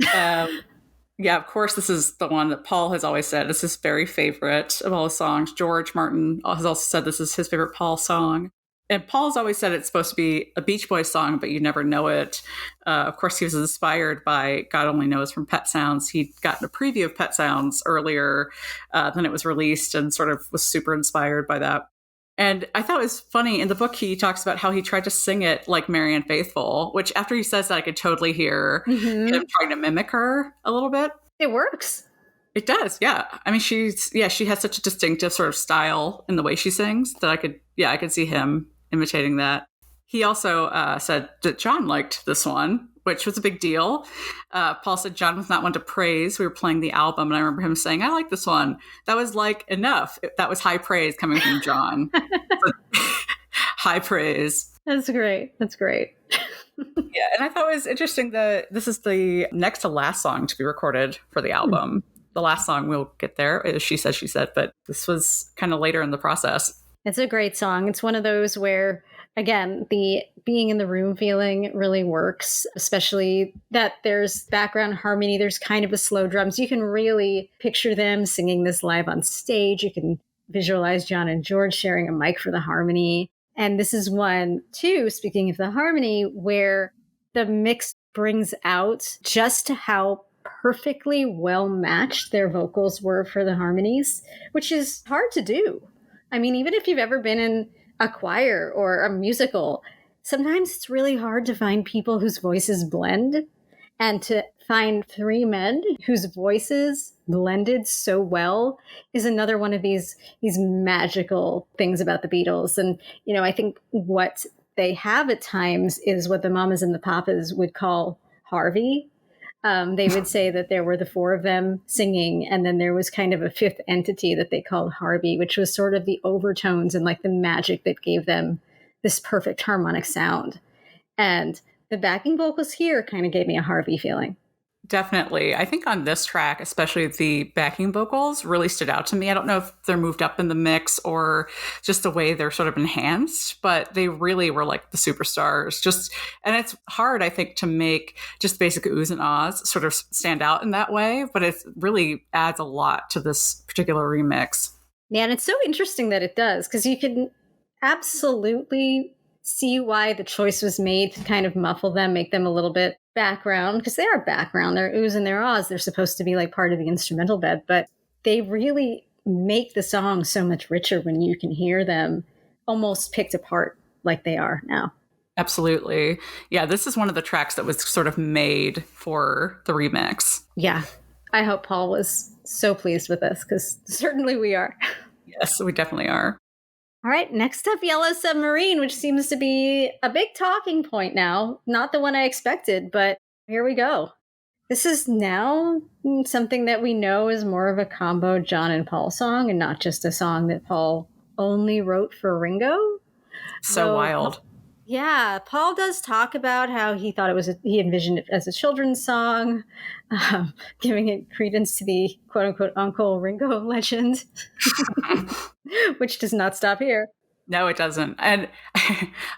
Speaker 2: Yeah, of course, this is the one that Paul has always said is his very favorite of all his songs. George Martin has also said this is his favorite Paul song. And Paul's always said it's supposed to be a Beach Boys song, but you never know it. Of course, he was inspired by God Only Knows from Pet Sounds. He'd gotten a preview of Pet Sounds earlier than it was released and sort of was super inspired by that. And I thought it was funny. In the book, he talks about how he tried to sing it like Marianne Faithfull, which after he says that, I could totally hear him trying to mimic her a little bit.
Speaker 1: It works.
Speaker 2: It does, yeah. I mean, she has such a distinctive sort of style in the way she sings that I could see him imitating that. He also said that John liked this one, which was a big deal. Paul said John was not one to praise. We were playing the album, and I remember him saying, I like this one. That was like enough. That was high praise coming from John. High praise.
Speaker 1: That's great.
Speaker 2: Yeah, and I thought it was interesting that this is the next to last song to be recorded for the album. The last song, we'll get there, is She Said, but this was kind of later in the process.
Speaker 1: It's a great song. It's one of those where again, the being in the room feeling really works, especially that there's background harmony. There's kind of a slow drums. You can really picture them singing this live on stage. You can visualize John and George sharing a mic for the harmony. And this is one, too, speaking of the harmony, where the mix brings out just how perfectly well matched their vocals were for the harmonies, which is hard to do. I mean, even if you've ever been in a choir or a musical, sometimes it's really hard to find people whose voices blend, and to find three men whose voices blended so well is another one of these magical things about the Beatles. And I think what they have at times is what the Mamas and the Papas would call Harvey. They would say that there were the four of them singing, and then there was kind of a fifth entity that they called Harvey, which was sort of the overtones and like the magic that gave them this perfect harmonic sound. And the backing vocals here kind of gave me a Harvey feeling.
Speaker 2: Definitely. I think on this track, especially the backing vocals really stood out to me. I don't know if they're moved up in the mix or just the way they're sort of enhanced, but they really were like the superstars. And it's hard, I think, to make just basic oohs and ahs sort of stand out in that way, but it really adds a lot to this particular remix.
Speaker 1: Yeah, and it's so interesting that it does, because you can absolutely see why the choice was made to kind of muffle them, make them a little bit background, because they are background. They're oohs and their ahs. They're supposed to be like part of the instrumental bed, but they really make the song so much richer when you can hear them almost picked apart like they are now.
Speaker 2: Absolutely. Yeah, this is one of the tracks that was sort of made for the remix.
Speaker 1: Yeah. I hope Paul was so pleased with this, because certainly we are.
Speaker 2: Yes, we definitely are.
Speaker 1: All right, next up, Yellow Submarine, which seems to be a big talking point now. Not the one I expected, but here we go. This is now something that we know is more of a combo John and Paul song, and not just a song that Paul only wrote for Ringo.
Speaker 2: So wild.
Speaker 1: Yeah, Paul does talk about how he thought he envisioned it as a children's song, giving it credence to the quote-unquote Uncle Ringo legend, which does not stop here.
Speaker 2: No, it doesn't. And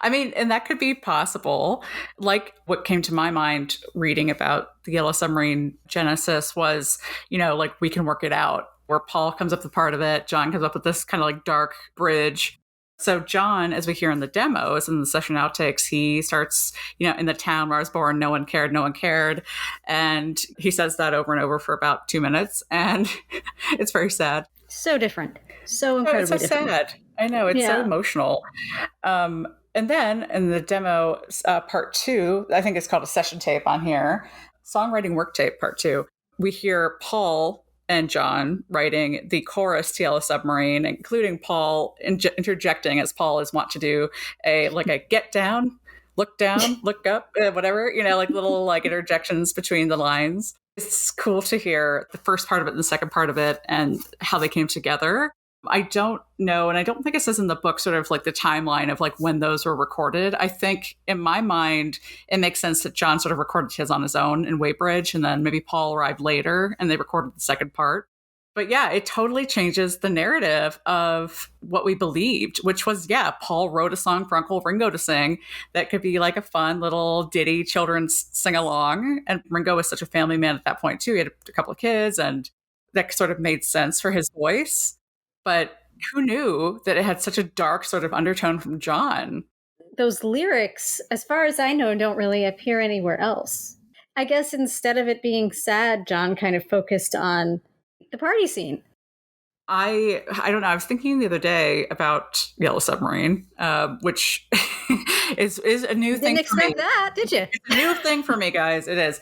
Speaker 2: I mean, and that could be possible. Like what came to my mind reading about the Yellow Submarine Genesis was, like we can work it out, where Paul comes up with part of it, John comes up with this kind of like dark bridge. So John, as we hear in the demos and the session outtakes, he starts, in the town where I was born, no one cared, no one cared. And he says that over and over for about 2 minutes. And it's very sad.
Speaker 1: So different. So incredibly
Speaker 2: different. It's so
Speaker 1: different.
Speaker 2: sad. I know. It's so emotional. And then in the demo part 2, I think it's called a session tape on here, songwriting work tape part 2, we hear Paul and John writing the chorus to Yellow Submarine, including Paul interjecting, as Paul is wont to do, a get down, look up, whatever, like little like interjections between the lines. It's cool to hear the first part of it and the second part of it and how they came together. I don't know, and I don't think it says in the book sort of like the timeline of like when those were recorded. I think in my mind, it makes sense that John sort of recorded his on his own in Weybridge, and then maybe Paul arrived later and they recorded the second part. But yeah, it totally changes the narrative of what we believed, which was, Paul wrote a song for Uncle Ringo to sing that could be like a fun little ditty children's sing-along. And Ringo was such a family man at that point too. He had a couple of kids, and that sort of made sense for his voice. But who knew that it had such a dark sort of undertone from John?
Speaker 1: Those lyrics, as far as I know, don't really appear anywhere else. I guess instead of it being sad, John kind of focused on the party scene.
Speaker 2: I don't know. I was thinking the other day about Yellow Submarine, which is a new thing.
Speaker 1: Didn't expect that, did you?
Speaker 2: It's a new thing for me, guys. It is.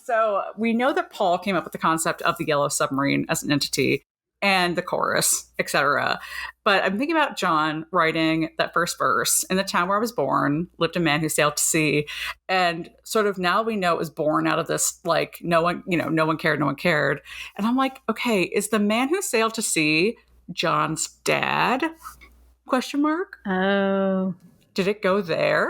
Speaker 2: So we know that Paul came up with the concept of the Yellow Submarine as an entity, and the chorus, etc. But I'm thinking about John writing that first verse, in the town where I was born, lived a man who sailed to sea. And sort of now we know it was born out of this, like, no one cared, no one cared. And I'm like, okay, is the man who sailed to sea John's dad? Question mark.
Speaker 1: Oh.
Speaker 2: Did it go there?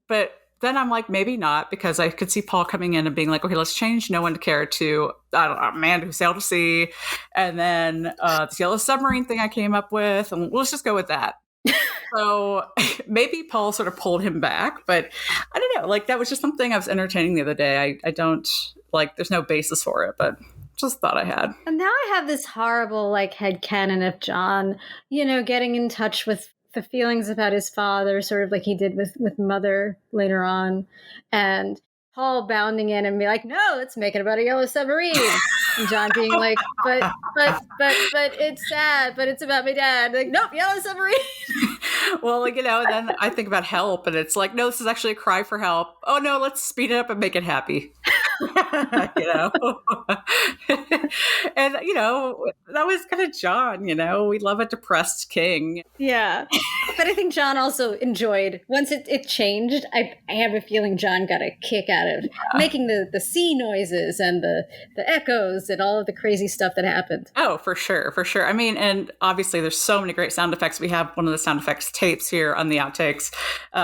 Speaker 2: But then I'm like, maybe not, because I could see Paul coming in and being like, okay, let's change no one to care to, I don't know, a man who sailed to sea. And then this Yellow Submarine thing I came up with, and let's just go with that. So maybe Paul sort of pulled him back, but I don't know. Like that was just something I was entertaining the other day. I don't like. There's no basis for it, but just thought I had.
Speaker 1: And now I have this horrible like headcanon of John, getting in touch with the feelings about his father, sort of like he did with Mother later on, and Paul bounding in and be like, "No, let's make it about a yellow submarine," and John being like, "But it's sad, but it's about my dad." Like, nope, yellow submarine.
Speaker 2: Well, like, and then I think about Help, and it's like, no, this is actually a cry for help. Oh no, let's speed it up and make it happy. And that was kind of John. We love a depressed king.
Speaker 1: Yeah. But I think John also enjoyed, once it changed, I have a feeling John got a kick out of making the sea noises and the echoes and all of the crazy stuff that happened.
Speaker 2: Oh, for sure. I mean, and obviously there's so many great sound effects. We have one of the sound effects tapes here on the outtakes,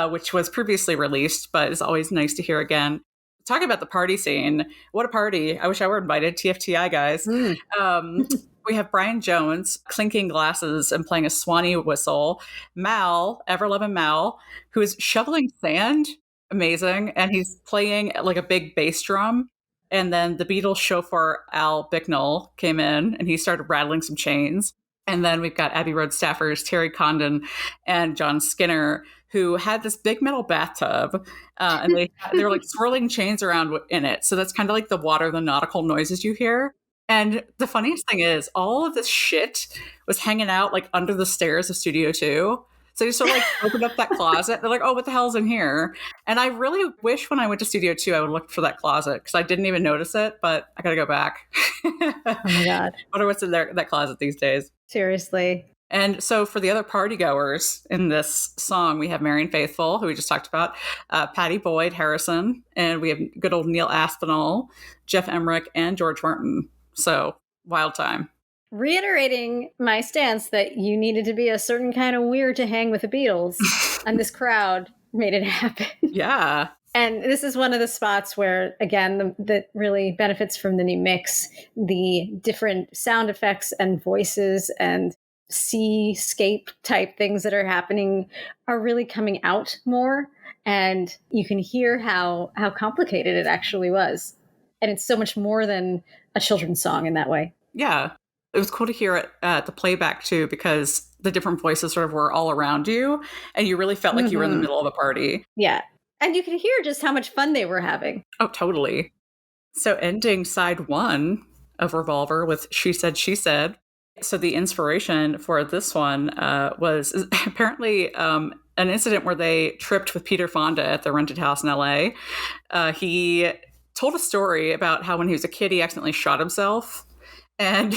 Speaker 2: which was previously released, but is always nice to hear again. Talking about the party scene, what a party. I wish I were invited, TFTI guys. We have Brian Jones clinking glasses and playing a Swanee whistle. Mal, ever-loving Mal, who is shoveling sand. Amazing. And he's playing like a big bass drum. And then the Beatles chauffeur, Al Bicknell, came in and he started rattling some chains. And then we've got Abbey Road staffers, Terry Condon and John Skinner, who had this big metal bathtub, and they were like swirling chains around in it. So that's kind of like the water, the nautical noises you hear. And the funniest thing is, all of this shit was hanging out like under the stairs of Studio 2. So you sort of like opened up that closet. They're like, oh, what the hell's in here? And I really wish when I went to Studio 2, I would look for that closet because I didn't even notice it, but I got to go back.
Speaker 1: Oh my God.
Speaker 2: I wonder what's in that closet these days.
Speaker 1: Seriously.
Speaker 2: And so for the other party goers in this song, we have Marian Faithfull, who we just talked about, Patty Boyd Harrison, and we have good old Neil Aspinall, Jeff Emmerich, and George Martin. So wild time.
Speaker 1: Reiterating my stance that you needed to be a certain kind of weird to hang with the Beatles, and this crowd made it happen.
Speaker 2: Yeah.
Speaker 1: And this is one of the spots where, again, that really benefits from the new mix. The different sound effects and voices and seascape type things that are happening are really coming out more. And you can hear how complicated it actually was. And it's so much more than a children's song in that way.
Speaker 2: Yeah. It was cool to hear it at the playback too, because the different voices sort of were all around you and you really felt like you were in the middle of a party.
Speaker 1: Yeah. And you can hear just how much fun they were having.
Speaker 2: Oh, totally. So ending side 1 of Revolver with She Said, She Said. So the inspiration for this one was apparently an incident where they tripped with Peter Fonda at the rented house in LA. He told a story about how when he was a kid, he accidentally shot himself. And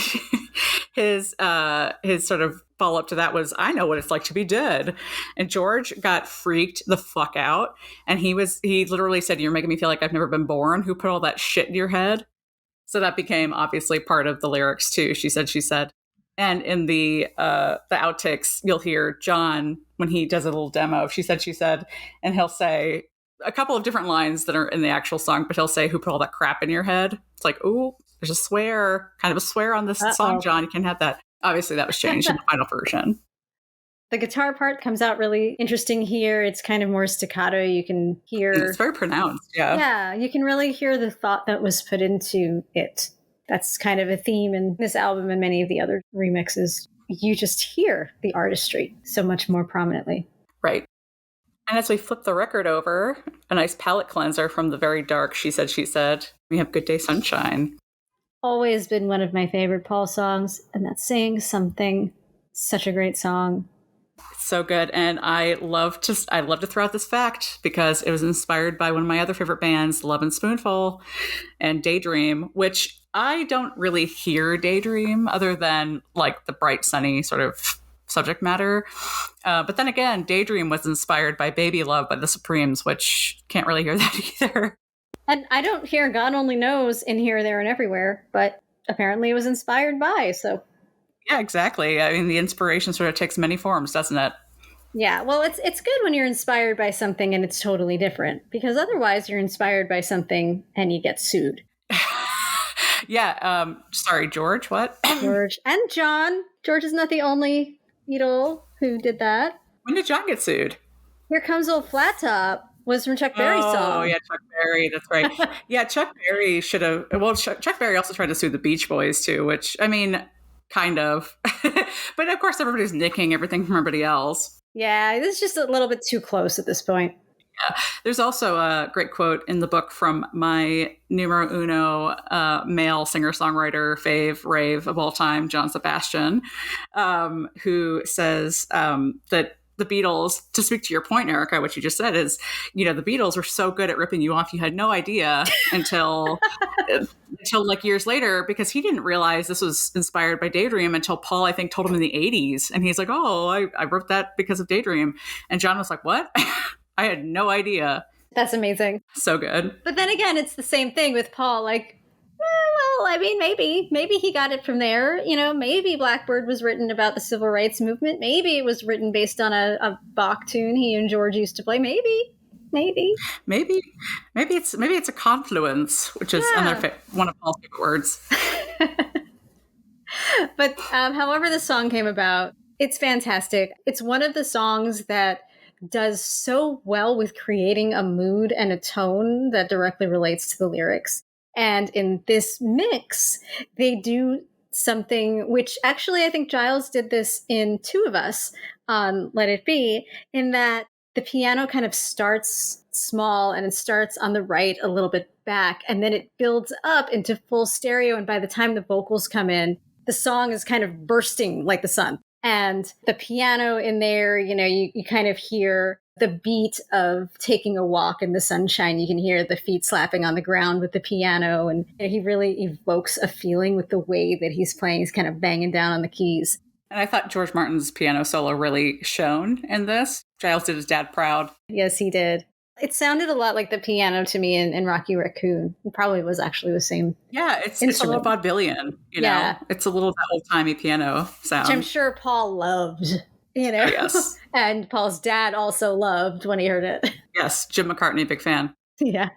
Speaker 2: his sort of follow-up to that was, I know what it's like to be dead. And George got freaked the fuck out. And he literally said, you're making me feel like I've never been born. Who put all that shit in your head? So that became obviously part of the lyrics too. She said, she said. And in the outtakes, you'll hear John when he does a little demo of She Said, She Said, and he'll say a couple of different lines that are in the actual song, but he'll say, who put all that crap in your head? It's like, ooh, there's a swear, kind of a swear on this song, John. You can't have that. Obviously, that was changed in the final version.
Speaker 1: The guitar part comes out really interesting here. It's kind of more staccato. You can hear...
Speaker 2: It's very pronounced, yeah.
Speaker 1: Yeah, you can really hear the thought that was put into it. That's kind of a theme in this album and many of the other remixes. You just hear the artistry so much more prominently.
Speaker 2: Right. And as we flip the record over, a nice palette cleanser from the very dark She Said, She Said, we have Good Day Sunshine.
Speaker 1: Always been one of my favorite Paul songs, and that's Saying Something. Such a great song.
Speaker 2: So good. And I love to throw out this fact because it was inspired by one of my other favorite bands, Love and Spoonful and Daydream, which I don't really hear Daydream other than like the bright, sunny sort of subject matter. But then again, Daydream was inspired by Baby Love by the Supremes, which can't really hear that either.
Speaker 1: And I don't hear God Only Knows in Here, There, and Everywhere, but apparently it was inspired by, so...
Speaker 2: Yeah, exactly. I mean, the inspiration sort of takes many forms, doesn't it?
Speaker 1: Yeah, well, it's good when you're inspired by something and it's totally different, because otherwise you're inspired by something and you get sued.
Speaker 2: Yeah, sorry, George, what?
Speaker 1: George and John. George is not the only Beatle who did that.
Speaker 2: When did John get sued?
Speaker 1: Here Comes Old Flat Top was from Chuck Berry's
Speaker 2: Oh,
Speaker 1: song.
Speaker 2: yeah, Chuck Berry. That's right. Yeah, Chuck Berry should have. Well, Chuck Berry also tried to sue the Beach Boys too, which I mean, kind of. But of course, everybody's nicking everything from everybody else.
Speaker 1: Yeah, this is just a little bit too close at this point.
Speaker 2: There's also a great quote in the book from my numero uno male singer-songwriter fave rave of all time, John Sebastian, who says that the Beatles, to speak to your point, Erica, what you just said is, the Beatles were so good at ripping you off, you had no idea until like years later, because he didn't realize this was inspired by Daydream until Paul, I think, told him in the 80s. And he's like, oh, I wrote that because of Daydream. And John was like, what? I had no idea.
Speaker 1: That's amazing.
Speaker 2: So good.
Speaker 1: But then again, it's the same thing with Paul. Like, well, I mean, maybe he got it from there. Maybe Blackbird was written about the civil rights movement. Maybe it was written based on a Bach tune he and George used to play. Maybe
Speaker 2: it's a confluence, which is one of Paul's favorite words.
Speaker 1: But however the song came about, it's fantastic. It's one of the songs that does so well with creating a mood and a tone that directly relates to the lyrics. And in this mix, they do something which actually I think Giles did this in Two of Us on Let It Be, in that the piano kind of starts small and it starts on the right a little bit back, and then it builds up into full stereo. And by the time the vocals come in, the song is kind of bursting like the sun. And the piano in there, you kind of hear the beat of taking a walk in the sunshine. You can hear the feet slapping on the ground with the piano. And he really evokes a feeling with the way that he's playing. He's kind of banging down on the keys.
Speaker 2: And I thought George Martin's piano solo really shone in this. Giles did his dad proud.
Speaker 1: Yes, he did. It sounded a lot like the piano to me in Rocky Raccoon. It probably was actually the same.
Speaker 2: Yeah, it's a little vaudevillian, know. It's a little old-timey piano sound.
Speaker 1: Which I'm sure Paul loved,
Speaker 2: Yes.
Speaker 1: And Paul's dad also loved when he heard it.
Speaker 2: Yes, Jim McCartney, big fan.
Speaker 1: Yeah.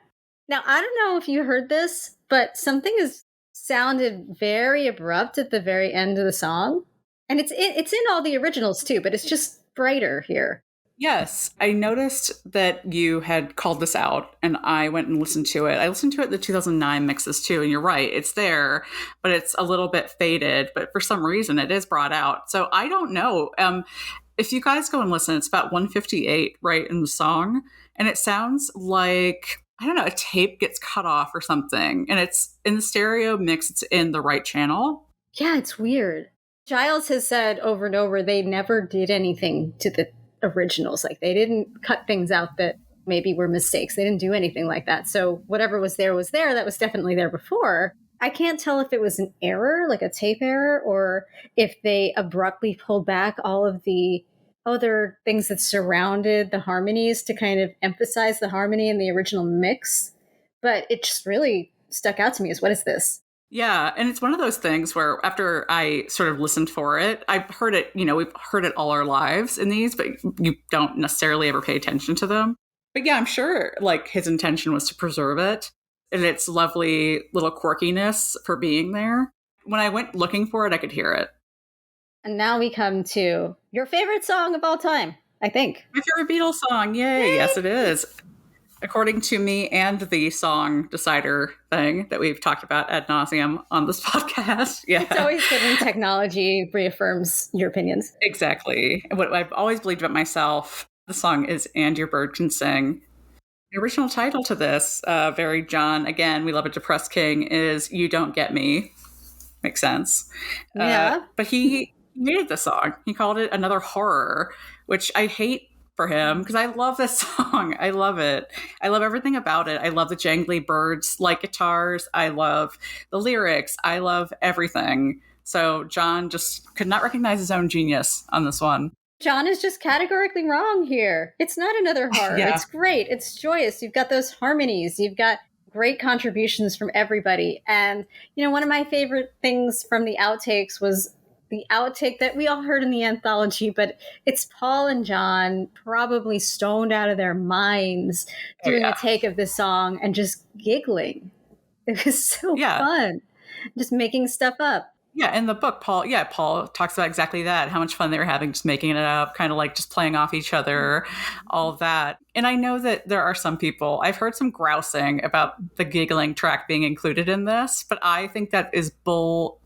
Speaker 1: Now, I don't know if you heard this, but something has sounded very abrupt at the very end of the song. And it's in all the originals too, but it's just brighter here.
Speaker 2: Yes, I noticed that you had called this out, and I went and listened to it. I listened to it in the 2009 mixes too, and you're right, it's there, but it's a little bit faded, but for some reason it is brought out. So I don't know. If you guys go and listen, it's about 158 right in the song, and it sounds like, I don't know, a tape gets cut off or something, and it's in the stereo mix, it's in the right channel.
Speaker 1: Yeah, it's weird. Giles has said over and over they never did anything to the originals. Like, they didn't cut things out that maybe were mistakes. They didn't do anything like that. So whatever was there was there. That was definitely there before. I can't tell if it was an error, like a tape error, or if they abruptly pulled back all of the other things that surrounded the harmonies to kind of emphasize the harmony in the original mix. But it just really stuck out to me as, what is this?
Speaker 2: Yeah, and it's one of those things where after I sort of listened for it, I've heard it, we've heard it all our lives in these, but you don't necessarily ever pay attention to them. But yeah, I'm sure like his intention was to preserve it and its lovely little quirkiness for being there. When I went looking for it, I could hear it. And
Speaker 1: now we come to your favorite song of all time, I think.
Speaker 2: My favorite Beatles song. Yay. Yes, it is. According to me and the song decider thing that we've talked about ad nauseum on this podcast. Yeah.
Speaker 1: It's always good when technology reaffirms your opinions.
Speaker 2: Exactly. What I've always believed about myself, the song is And Your Bird Can Sing. The original title to this, very John, again, we love a depressed king, is You Don't Get Me. Makes sense.
Speaker 1: Yeah.
Speaker 2: But he hated the song. He called it another horror, which I hate for him because I love this song. I love it. I love everything about it. I love the jangly birds like guitars. I love the lyrics. I love everything. So John just could not recognize his own genius on this one.
Speaker 1: John is just categorically wrong here. It's not another horror. Yeah. It's great. It's joyous. You've got those harmonies. You've got great contributions from everybody. And, one of my favorite things from the outtakes was the outtake that we all heard in the anthology, but it's Paul and John probably stoned out of their minds doing a take of this song and just giggling. It was so fun, just making stuff up.
Speaker 2: Yeah, in the book, Paul talks about exactly that, how much fun they were having just making it up, kind of like just playing off each other, all of that. And I know that there are some people, I've heard some grousing about the giggling track being included in this, but I think that is bull,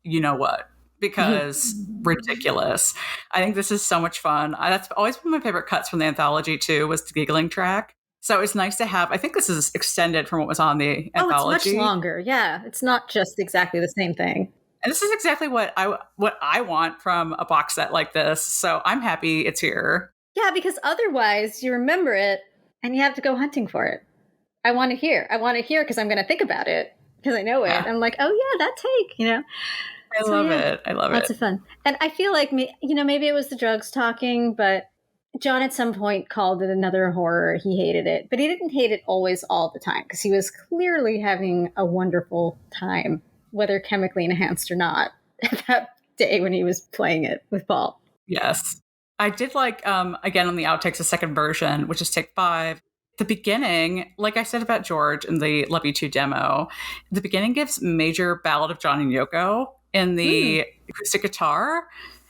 Speaker 2: you know what? Because ridiculous. I think this is so much fun. That's always been my favorite cuts from the anthology too, was the giggling track. So it's nice to have, I think this is extended from what was on the
Speaker 1: Oh, it's much
Speaker 2: anthology.
Speaker 1: longer. Yeah, it's not just exactly the same thing.
Speaker 2: And this is exactly what I want from a box set like this. So I'm happy it's here.
Speaker 1: Yeah, because otherwise you remember it and you have to go hunting for it. I want to hear. I want to hear because I'm going to think about it because I know it.
Speaker 2: Yeah.
Speaker 1: I'm like, oh yeah, that take, you know.
Speaker 2: I love it. I love
Speaker 1: Lots
Speaker 2: it.
Speaker 1: of fun. And I feel like, maybe it was the drugs talking, but John at some point called it another horror. He hated it, but he didn't hate it always all the time because he was clearly having a wonderful time, whether chemically enhanced or not, that day when he was playing it with Paul.
Speaker 2: Yes. I did like, again, on the outtakes, the second version, which is take 5. The beginning, like I said about George in the Love You 2 demo, the beginning gives major Ballad of John and Yoko in the acoustic guitar.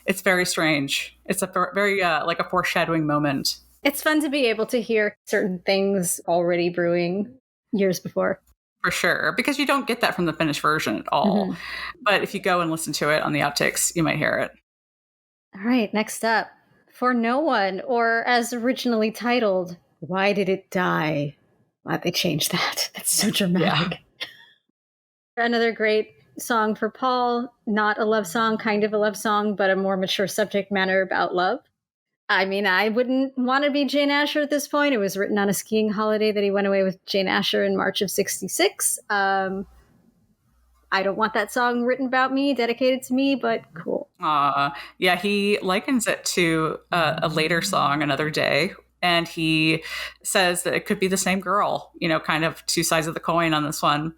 Speaker 2: It's very strange. It's a very, like a foreshadowing moment.
Speaker 1: It's fun to be able to hear certain things already brewing years before.
Speaker 2: For sure, because you don't get that from the finished version at all. Mm-hmm. But if you go and listen to it on the outtakes, you might hear it.
Speaker 1: All right, next up, For No One, or as originally titled, Why Did It Die? Why'd they change that? That's so dramatic. Yeah. Another great song for Paul, not a love song, kind of a love song, but a more mature subject matter about love. I mean, I wouldn't want to be Jane Asher at this point. It was written on a skiing holiday that he went away with Jane Asher in March of '66. I don't want that song written about me, dedicated to me, but cool.
Speaker 2: Yeah, he likens it to a later song, Another Day. And he says that it could be the same girl, kind of two sides of the coin on this one.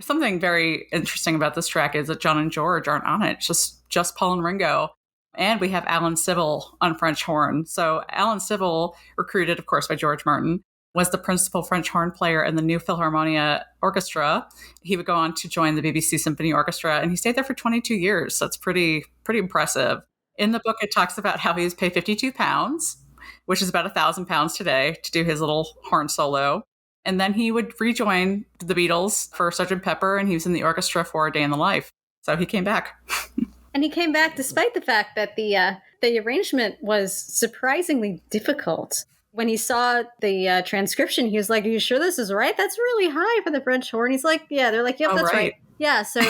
Speaker 2: Something very interesting about this track is that John and George aren't on it. It's just Paul and Ringo. And we have Alan Civil on French horn. So Alan Civil, recruited, of course, by George Martin, was the principal French horn player in the New Philharmonia Orchestra. He would go on to join the BBC Symphony Orchestra, and he stayed there for 22 years. So it's pretty impressive. In the book, it talks about how he was paid £52, which is about £1,000 today, to do his little horn solo. And then he would rejoin the Beatles for Sgt. Pepper, and he was in the orchestra for A Day in the Life. So he came back.
Speaker 1: And he came back despite the fact that the arrangement was surprisingly difficult. When he saw the transcription, he was like, "Are you sure this is right? That's really high for the French horn." He's like, "Yeah." They're like, "Yep, that's right." Yeah, so,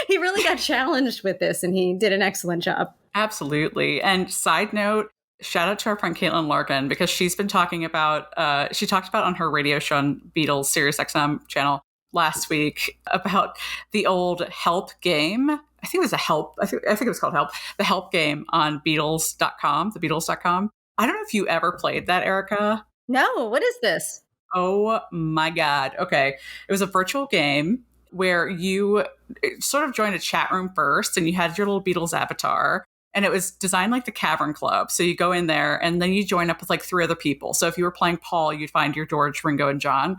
Speaker 1: he really got challenged with this, and he did an excellent job.
Speaker 2: Absolutely. And side note, shout out to our friend Caitlin Larkin, because she's been talking about, she talked about on her radio show on Beatles Sirius XM channel last week about the old Help game. I think it was a Help. I think it was called Help. The Help game on Beatles.com, thebeatles.com. I don't know if you ever played that, Erica.
Speaker 1: No, what is this?
Speaker 2: Oh my God. Okay. It was a virtual game where you sort of joined a chat room first, and you had your little Beatles avatar. And it was designed like the Cavern Club. So you go in there and then you join up with like 3 other people. So if you were playing Paul, you'd find your George, Ringo, and John.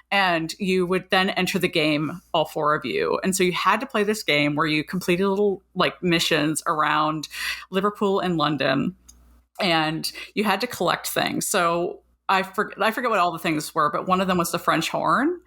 Speaker 2: And you would then enter the game, all 4 of you. And so you had to play this game where you completed little like missions around Liverpool and London. And you had to collect things. So I forget what all the things were, but one of them was the French horn.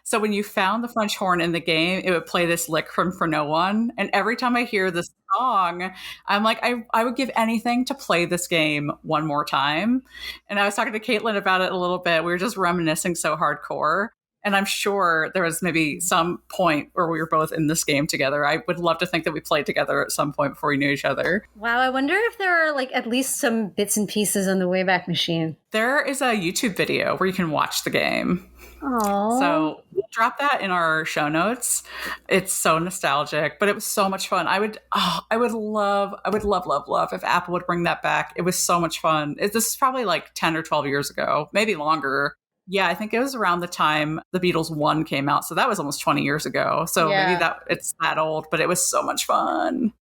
Speaker 2: So when you found the French horn in the game, it would play this lick from For No One. And every time I hear this song, I'm like, I would give anything to play this game one more time. And I was talking to Caitlin about it a little bit. We were just reminiscing so hardcore. And I'm sure there was maybe some point where we were both in this game together. I would love to think that we played together at some point before we knew each other.
Speaker 1: Wow, I wonder if there are like at least some bits and pieces on the Wayback Machine.
Speaker 2: There is a YouTube video where you can watch the game.
Speaker 1: Aww.
Speaker 2: So we'll drop that in our show notes. It's so nostalgic, but it was so much fun. I would love if Apple would bring that back. It was so much fun. This is probably like 10 or 12 years ago, maybe longer. Yeah, I think it was around the time the Beatles 1 came out. So that was almost 20 years ago. So maybe it's that old, but it was so much fun.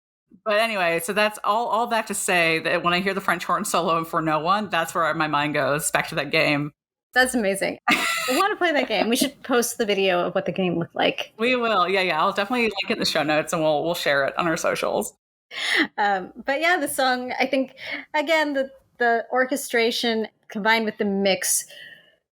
Speaker 2: But anyway, so that's all that to say that when I hear the French horn solo and For No One, that's where my mind goes, back to that game.
Speaker 1: That's amazing. I want to play that game. We should post the video of what the game looked like.
Speaker 2: We will. Yeah. I'll definitely link it in the show notes and we'll share it on our socials.
Speaker 1: But yeah, the song, I think, again, the orchestration combined with the mix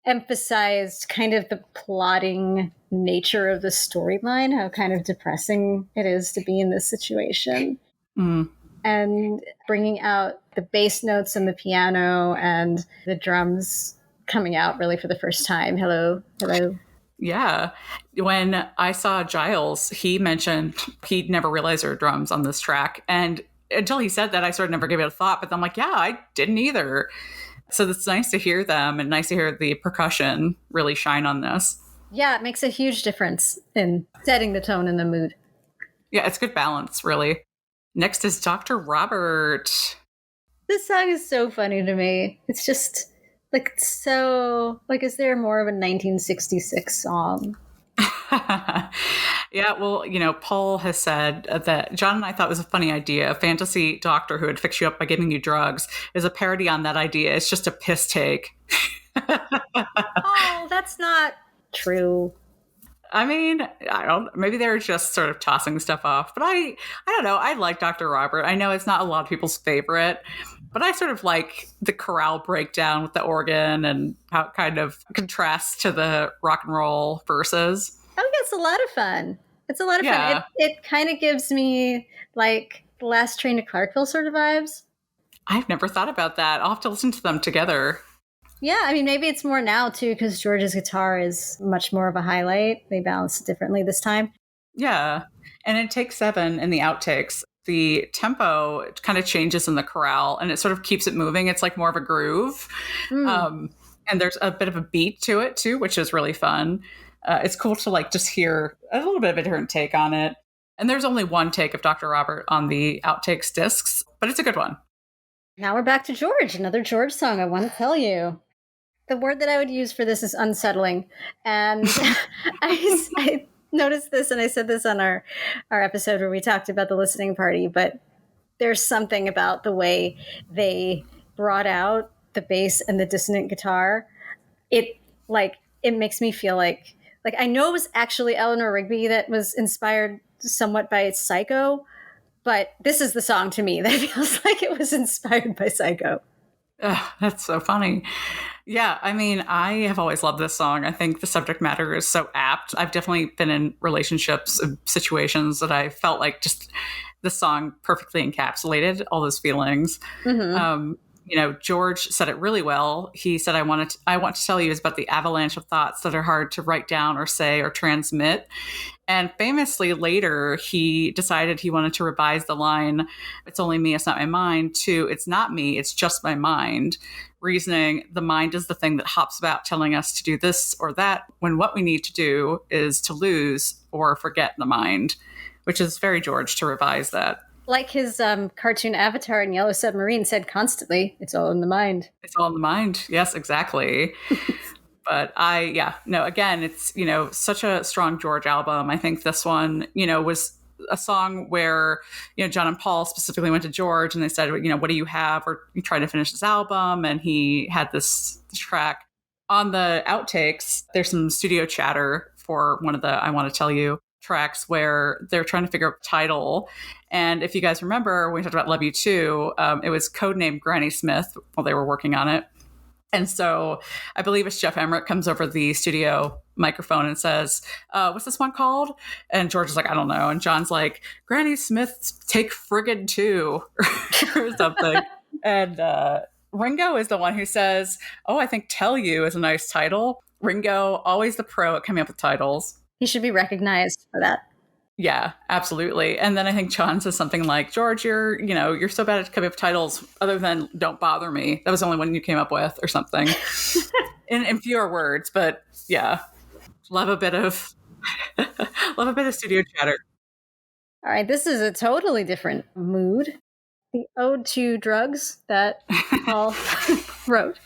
Speaker 1: emphasized kind of the plotting nature of the storyline, how kind of depressing it is to be in this situation.
Speaker 2: Mm.
Speaker 1: And bringing out the bass notes and the piano and the drums coming out really for the first time. Hello.
Speaker 2: Yeah. When I saw Giles, he mentioned he'd never realized there were drums on this track. And until he said that, I sort of never gave it a thought. But I'm like, yeah, I didn't either. So it's nice to hear them and nice to hear the percussion really shine on this.
Speaker 1: Yeah, it makes a huge difference in setting the tone and the mood.
Speaker 2: Yeah, it's good balance, really. Next is Dr. Robert.
Speaker 1: This song is so funny to me. It's just like so like, is there more of a 1966 song?
Speaker 2: Yeah, well, Paul has said that John and I thought it was a funny idea. A fantasy doctor who would fix you up by giving you drugs is a parody on that idea. It's just a piss take.
Speaker 1: Oh, that's not true.
Speaker 2: I mean, maybe they're just sort of tossing stuff off, but I don't know. I like Dr. Robert. I know it's not a lot of people's favorite, but I sort of like the chorale breakdown with the organ and how it kind of contrasts to the rock and roll verses.
Speaker 1: I think it's a lot of fun. It's a lot of fun. It kind of gives me like the Last Train to Clarkville sort of vibes.
Speaker 2: I've never thought about that. I'll have to listen to them together.
Speaker 1: Yeah, I mean, maybe it's more now, too, because George's guitar is much more of a highlight. They balance it differently this time.
Speaker 2: Yeah. And in take 7 in the outtakes, the tempo kind of changes in the chorale and it sort of keeps it moving. It's like more of a groove. And there's a bit of a beat to it, too, which is really fun. It's cool to like just hear a little bit of a different take on it. And there's only one take of Dr. Robert on the outtakes discs, but it's a good one.
Speaker 1: Now we're back to George, another George song, I want to tell you. The word that I would use for this is unsettling. And I noticed this, and I said this on our episode where we talked about the listening party, but there's something about the way they brought out the bass and the dissonant guitar. It makes me feel like I know it was actually Eleanor Rigby that was inspired somewhat by Psycho, but this is the song to me that feels like it was inspired by Psycho.
Speaker 2: That's so funny. Yeah, I mean, I have always loved this song. I think the subject matter is so apt. I've definitely been in relationships, situations that I felt like just the song perfectly encapsulated all those feelings. Mm-hmm. George said it really well. He said, I want to tell you is about the avalanche of thoughts that are hard to write down or say or transmit. And famously later, he decided he wanted to revise the line, it's only me, it's not my mind, to it's not me, it's just my mind. Reasoning, the mind is the thing that hops about telling us to do this or that, when what we need to do is to lose or forget the mind, which is very George to revise that.
Speaker 1: Like his cartoon avatar in Yellow Submarine said constantly, it's all in the mind.
Speaker 2: It's all in the mind. Yes, exactly. But again, it's, such a strong George album. I think this one, was a song where, John and Paul specifically went to George and they said, what do you have? Or you trying to finish this album. And he had this track. On the outtakes, there's some studio chatter for one of the I Want to Tell You tracks where they're trying to figure out the title. And if you guys remember, when we talked about Love You Too, it was codenamed Granny Smith while they were working on it. And so I believe it's Jeff Emmerich comes over the studio microphone and says, what's this one called? And George is like, I don't know. And John's like, Granny Smith Take Friggin' 2 or something. And Ringo is the one who says, I think Tell You is a nice title. Ringo, always the pro at coming up with titles.
Speaker 1: He should be recognized for that.
Speaker 2: Yeah, absolutely. And then I think John says something like, George, you're so bad at coming up with titles other than Don't Bother Me. That was the only one you came up with or something in fewer words. But yeah, love a bit of studio chatter.
Speaker 1: All right. This is a totally different mood. The Ode to Drugs that Paul wrote.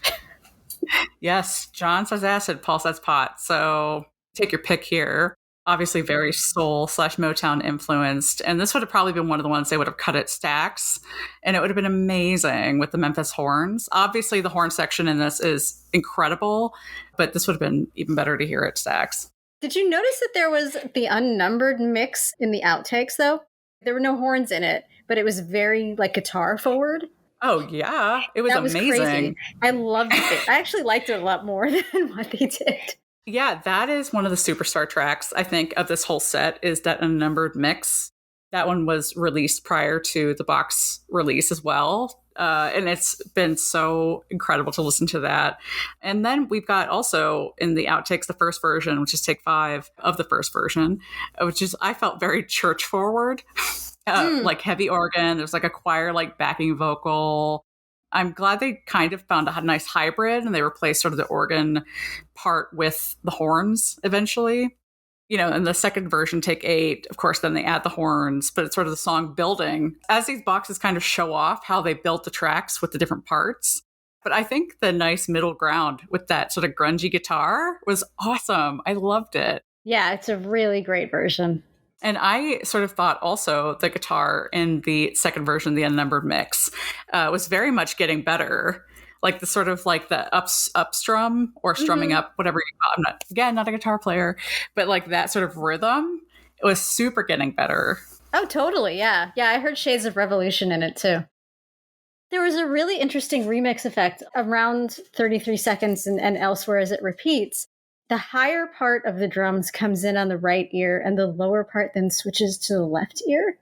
Speaker 2: Yes. John says acid, Paul says pot. So take your pick here. Obviously very soul/Motown influenced. And this would have probably been one of the ones they would have cut at Stax. And it would have been amazing with the Memphis horns. Obviously, the horn section in this is incredible, but this would have been even better to hear at Stax.
Speaker 1: Did you notice that there was the unnumbered mix in the outtakes, though? There were no horns in it, but it was very, like, guitar forward.
Speaker 2: Oh, yeah. It was
Speaker 1: That was
Speaker 2: amazing.
Speaker 1: crazy. I loved it. I actually liked it a lot more than what they did.
Speaker 2: Yeah, that is one of the superstar tracks, I think, of this whole set is that unnumbered mix. That one was released prior to the box release as well. And it's been so incredible to listen to that. And then we've got also in the outtakes, the first version, which is take 5 of the first version, which is, I felt very church forward, like heavy organ. There's like a choir like backing vocal. I'm glad they kind of found a nice hybrid and they replaced sort of the organ part with the horns eventually. You know, in the second version, take 8, of course, then they add the horns, but it's sort of the song building as these boxes kind of show off how they built the tracks with the different parts. But I think the nice middle ground with that sort of grungy guitar was awesome. I loved it.
Speaker 1: Yeah, it's a really great version.
Speaker 2: And I sort of thought also the guitar in the second version, the unnumbered mix, was very much getting better. Like the sort of like the upstrum or strumming up, whatever you call it. I'm not a guitar player, but like that sort of rhythm, it was super getting better.
Speaker 1: Oh, totally. Yeah. Yeah, I heard shades of Revolution in it too. There was a really interesting remix effect around 33 seconds and elsewhere as it repeats. The higher part of the drums comes in on the right ear and the lower part then switches to the left ear.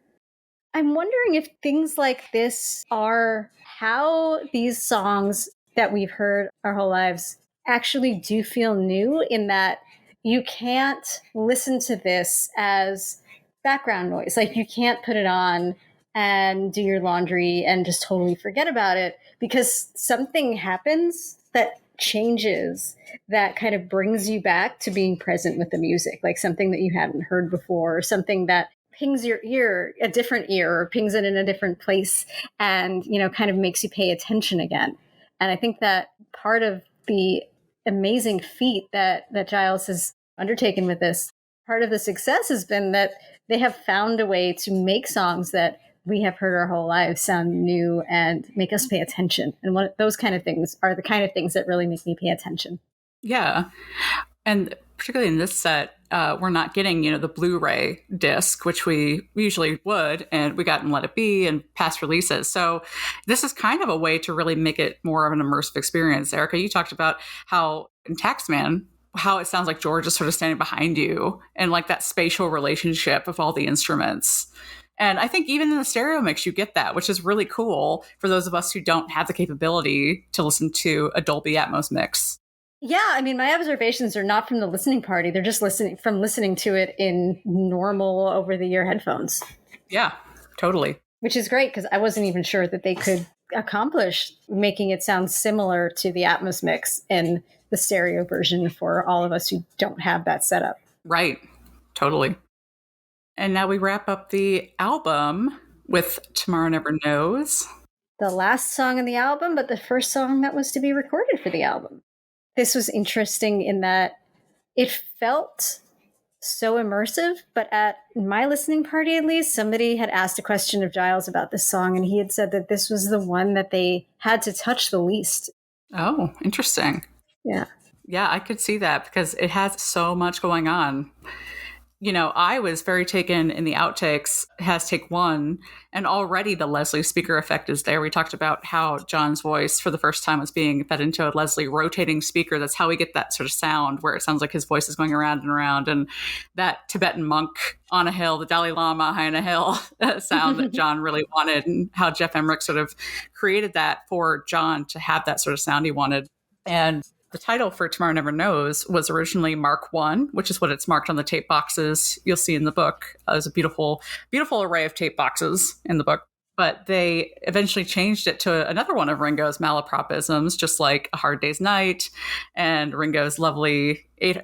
Speaker 1: I'm wondering if things like this are how these songs that we've heard our whole lives actually do feel new, in that you can't listen to this as background noise. Like, you can't put it on and do your laundry and just totally forget about it, because something happens that changes, that kind of brings you back to being present with the music, like something that you hadn't heard before, or something that pings your ear, a different ear, or pings it in a different place, and, you know, kind of makes you pay attention again. And I think that part of the amazing feat that Giles has undertaken with this, part of the success has been that they have found a way to make songs that we have heard our whole lives sound new and make us pay attention. And those kind of things are the kind of things that really make me pay attention.
Speaker 2: Yeah. And particularly in this set, we're not getting, the Blu-ray disc, which we usually would, and we got in Let It Be and past releases. So this is kind of a way to really make it more of an immersive experience. Erica, you talked about how in Taxman, how it sounds like George is sort of standing behind you, and like that spatial relationship of all the instruments. And I think even in the stereo mix, you get that, which is really cool for those of us who don't have the capability to listen to a Dolby Atmos mix.
Speaker 1: Yeah, I mean, my observations are not from the listening party. They're just listening to it in normal over-the-ear headphones.
Speaker 2: Yeah, totally.
Speaker 1: Which is great, because I wasn't even sure that they could accomplish making it sound similar to the Atmos mix in the stereo version for all of us who don't have that setup.
Speaker 2: Right, totally. And now we wrap up the album with Tomorrow Never Knows.
Speaker 1: The last song in the album, but the first song that was to be recorded for the album. This was interesting in that it felt so immersive, but at my listening party, at least, somebody had asked a question of Giles about this song, and he had said that this was the one that they had to touch the least.
Speaker 2: Oh, interesting.
Speaker 1: Yeah.
Speaker 2: Yeah, I could see that because it has so much going on. I was very taken in the outtakes, has take 1, and already the Leslie speaker effect is there. We talked about how John's voice for the first time was being fed into a Leslie rotating speaker. That's how we get that sort of sound where it sounds like his voice is going around and around. And that Tibetan monk on a hill, the Dalai Lama high on a hill sound that John really wanted, and how Jeff Emmerich sort of created that for John to have that sort of sound he wanted. And the title for Tomorrow Never Knows was originally Mark 1, which is what it's marked on the tape boxes you'll see in the book. There's a beautiful, beautiful array of tape boxes in the book. But they eventually changed it to another one of Ringo's malapropisms, just like A Hard Day's Night, and Ringo's lovely Eight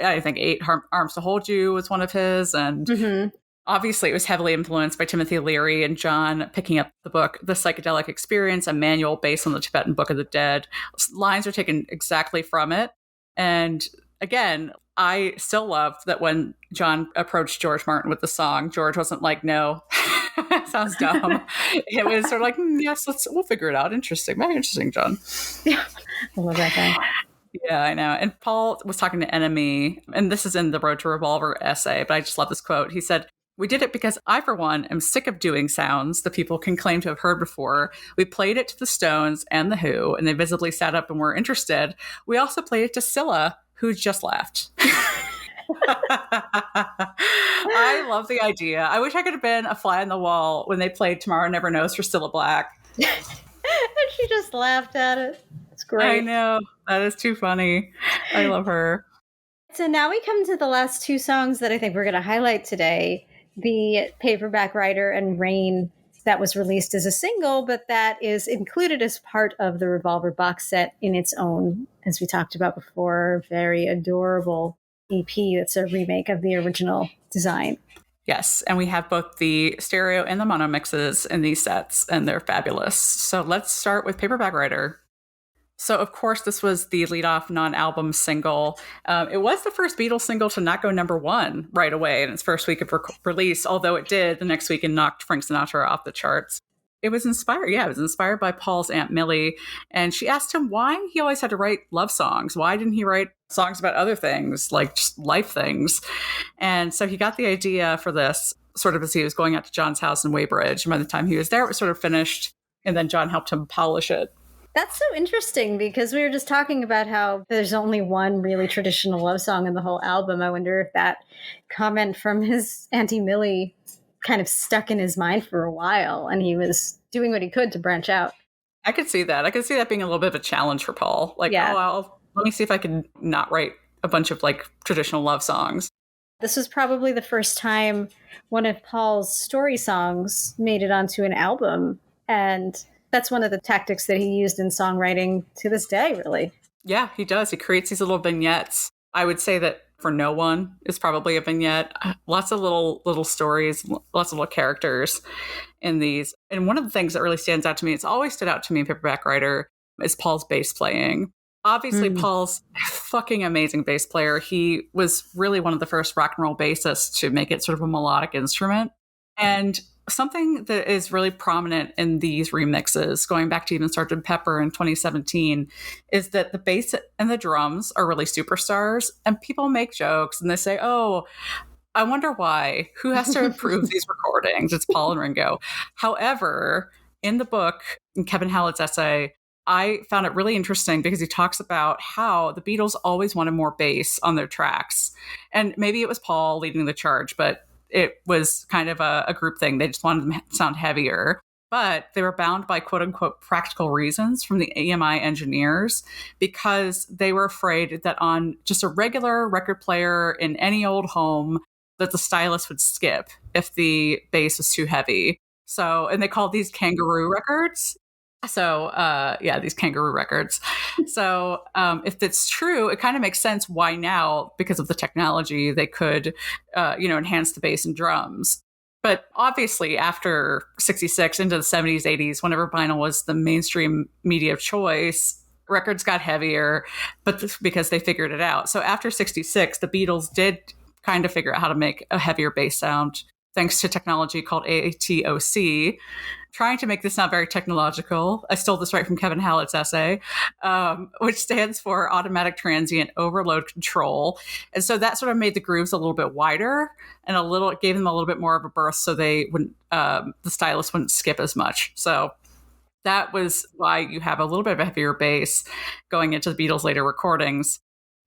Speaker 2: Arms to Hold You was one of his. And obviously, it was heavily influenced by Timothy Leary and John picking up the book, The Psychedelic Experience, a manual based on the Tibetan Book of the Dead. Lines are taken exactly from it. And again, I still loved that when John approached George Martin with the song, George wasn't like, no, sounds dumb. It was sort of like, yes, we'll figure it out. Interesting. Very interesting, John.
Speaker 1: Yeah, I love that guy.
Speaker 2: Yeah, I know. And Paul was talking to Enemy, and this is in the Road to Revolver essay, but I just love this quote. He said, "We did it because I, for one, am sick of doing sounds that people can claim to have heard before. We played it to the Stones and the Who, and they visibly sat up and were interested. We also played it to Scylla, who just laughed." I love the idea. I wish I could have been a fly on the wall when they played Tomorrow Never Knows for Cilla Black.
Speaker 1: And she just laughed at it. It's great.
Speaker 2: I know. That is too funny. I love her.
Speaker 1: So now we come to the last two songs that I think we're going to highlight today. The Paperback Writer and Rain, that was released as a single, but that is included as part of the Revolver box set in its own, as we talked about before, very adorable EP. That's a remake of the original design.
Speaker 2: Yes, and we have both the stereo and the mono mixes in these sets, and they're fabulous. So let's start with Paperback Writer. So, of course, this was the lead-off non-album single. It was the first Beatles single to not go number one right away in its first week of release, although it did the next week and knocked Frank Sinatra off the charts. It was inspired by Paul's Aunt Millie, and she asked him why he always had to write love songs. Why didn't he write songs about other things, like just life things? And so he got the idea for this sort of as he was going out to John's house in Weybridge. And by the time he was there, it was sort of finished, and then John helped him polish it.
Speaker 1: That's so interesting because we were just talking about how there's only one really traditional love song in the whole album. I wonder if that comment from his Auntie Millie kind of stuck in his mind for a while and he was doing what he could to branch out.
Speaker 2: I could see that. I could see that being a little bit of a challenge for Paul. Like, let me see if I can not write a bunch of like traditional love songs.
Speaker 1: This was probably the first time one of Paul's story songs made it onto an album. And that's one of the tactics that he used in songwriting to this day, really. Yeah,
Speaker 2: he does. He creates these little vignettes. I would say that For No One is probably a vignette. Lots of little stories, lots of little characters in these. And one of the things that really stands out to me, it's always stood out to me in Paperback Writer, is Paul's bass playing. Obviously, Paul's fucking amazing bass player. He was really one of the first rock and roll bassists to make it sort of a melodic instrument. And something that is really prominent in these remixes, going back to even Sgt. Pepper in 2017, is that the bass and the drums are really superstars, and people make jokes and they say, oh, I wonder why. Who has to approve these recordings? It's Paul and Ringo. However, in the book, in Kevin Hallett's essay, I found it really interesting because he talks about how the Beatles always wanted more bass on their tracks. And maybe it was Paul leading the charge, but it was kind of a group thing. They just wanted them to sound heavier. But they were bound by quote unquote practical reasons from the EMI engineers because they were afraid that on just a regular record player in any old home that the stylus would skip if the bass was too heavy. So, and they called these kangaroo records. So, these kangaroo records. So, if it's true, it kind of makes sense why now, because of the technology, they could, enhance the bass and drums. But obviously, after 66 into the 70s, 80s, whenever vinyl was the mainstream media of choice, records got heavier, but because they figured it out. So after 66, the Beatles did kind of figure out how to make a heavier bass sound, thanks to technology called ATOC, trying to make this sound very technological. I stole this right from Kevin Hallett's essay, which stands for Automatic Transient Overload Control. And so that sort of made the grooves a little bit wider and it gave them a little bit more of a burst so they wouldn't, the stylus wouldn't skip as much. So that was why you have a little bit of a heavier bass going into the Beatles' later recordings.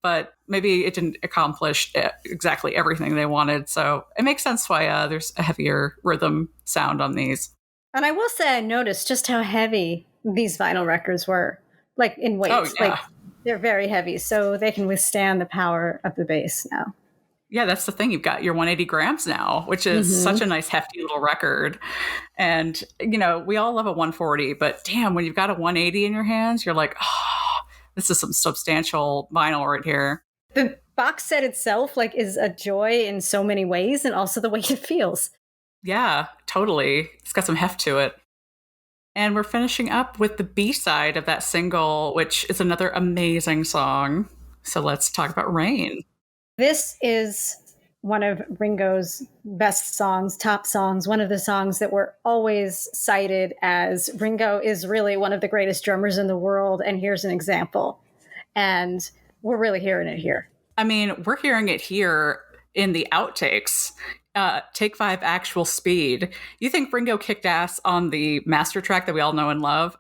Speaker 2: But maybe it didn't accomplish exactly everything they wanted. So it makes sense why there's a heavier rhythm sound on these. And
Speaker 1: I will say I noticed just how heavy these vinyl records were, like in weight.
Speaker 2: Oh, yeah.
Speaker 1: Like they're very heavy, so they can withstand the power of the bass now.
Speaker 2: Yeah, that's the thing. You've got your 180 grams now, which is such a nice, hefty little record. And, we all love a 140, but damn, when you've got a 180 in your hands, you're like, oh, this is some substantial vinyl right here.
Speaker 1: The box set itself, is a joy in so many ways, and also the way it feels.
Speaker 2: Yeah, totally. It's got some heft to it. And we're finishing up with the B-side of that single, which is another amazing song. So let's talk about Rain.
Speaker 1: This is one of Ringo's best songs, top songs, one of the songs that were always cited as Ringo is really one of the greatest drummers in the world, and here's an example. And we're really hearing it here.
Speaker 2: I mean, we're hearing it here in the outtakes. Take 5 actual speed. You think Ringo kicked ass on the master track that we all know and love?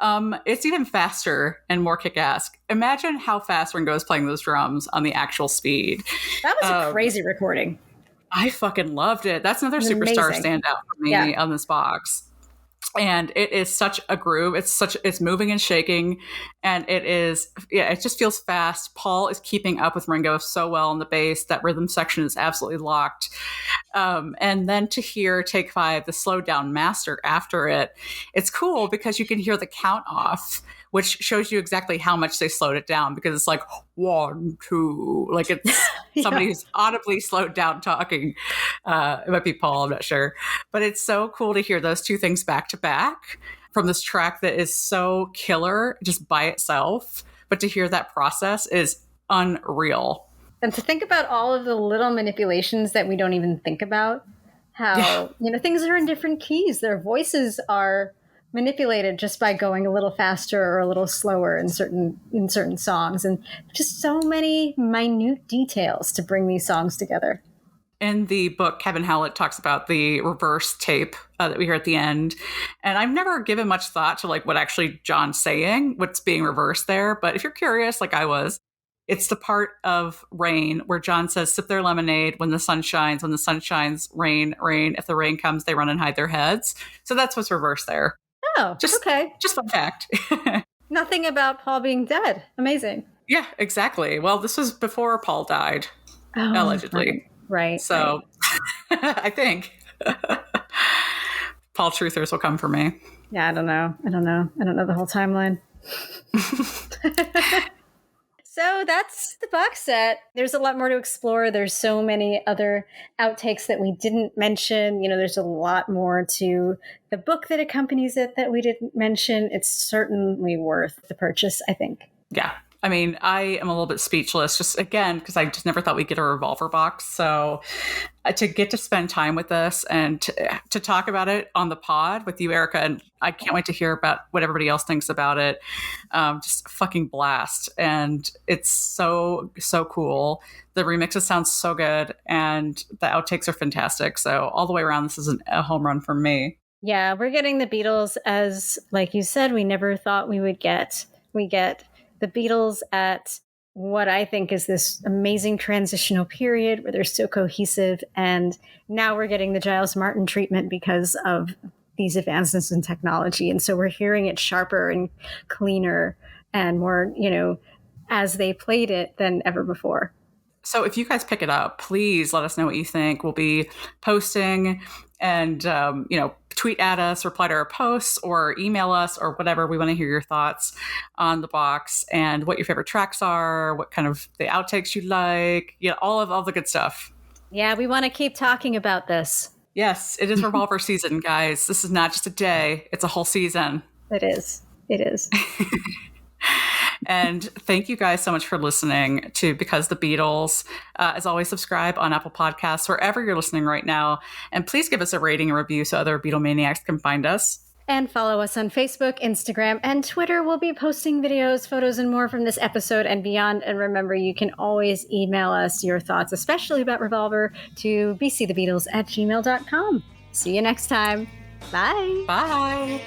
Speaker 2: It's even faster and more kick ass. Imagine how fast Ringo is playing those drums on the actual speed.
Speaker 1: That was a crazy recording.
Speaker 2: I fucking loved it. That's another superstar
Speaker 1: amazing.
Speaker 2: standout for me on this box. And it is such a groove. It's moving and shaking, and it just feels fast. Paul is keeping up with Ringo so well on the bass. That rhythm section is absolutely locked. And then to hear Take 5, the slowed down master after it, it's cool because you can hear the count off, which shows you exactly how much they slowed it down, because it's like 1, 2, like it's somebody who's audibly slowed down talking. It might be Paul, I'm not sure. But it's so cool to hear those two things back to back from this track that is so killer just by itself. But to hear that process is unreal.
Speaker 1: And to think about all of the little manipulations that we don't even think about, how, things are in different keys. Their voices are manipulated just by going a little faster or a little slower in certain songs, and just so many minute details to bring these songs together.
Speaker 2: In the book, Kevin Howlett talks about the reverse tape that we hear at the end. And I've never given much thought to like what actually John's saying, what's being reversed there. But if you're curious, like I was, it's the part of Rain where John says, sip their lemonade when the sun shines. When the sun shines, rain, rain. If the rain comes, they run and hide their heads. So that's what's reversed there.
Speaker 1: Oh, okay.
Speaker 2: Just fun fact.
Speaker 1: Nothing about Paul being dead. Amazing.
Speaker 2: Yeah, exactly. Well, this was before Paul died, allegedly.
Speaker 1: Right.
Speaker 2: So I think Paul truthers will come for me.
Speaker 1: Yeah, I don't know the whole timeline. So that's the box set. There's a lot more to explore. There's so many other outtakes that we didn't mention. There's a lot more to the book that accompanies it that we didn't mention. It's certainly worth the purchase, I think.
Speaker 2: Yeah. I mean, I am a little bit speechless, just again, because I just never thought we'd get a Revolver box. So to get to spend time with this and to talk about it on the pod with you, Erica, and I can't wait to hear about what everybody else thinks about it. Just fucking blast. And it's so, so cool. The remixes sound so good, and the outtakes are fantastic. So all the way around, this is a home run for me.
Speaker 1: Yeah, we're getting the Beatles as, like you said, we never thought we would get. We get the Beatles at what I think is this amazing transitional period where they're so cohesive. And now we're getting the Giles Martin treatment because of these advancements in technology. And so we're hearing it sharper and cleaner and more, as they played it than ever before.
Speaker 2: So if you guys pick it up, please let us know what you think. We'll be posting and, tweet at us, reply to our posts, or email us, or whatever. We want to hear your thoughts on the box and what your favorite tracks are, what kind of the outtakes you like, all the good stuff.
Speaker 1: Yeah, we want to keep talking about this.
Speaker 2: Yes, it is Revolver season, guys. This is not just a day, it's a whole season.
Speaker 1: It is.
Speaker 2: And thank you guys so much for listening to Because the Beatles. As always, subscribe on Apple Podcasts, wherever you're listening right now. And please give us a rating and review so other Beatlemaniacs can find us.
Speaker 1: And follow us on Facebook, Instagram, and Twitter. We'll be posting videos, photos, and more from this episode and beyond. And remember, you can always email us your thoughts, especially about Revolver, to bcthebeatles@gmail.com. See you next time. Bye.
Speaker 2: Bye.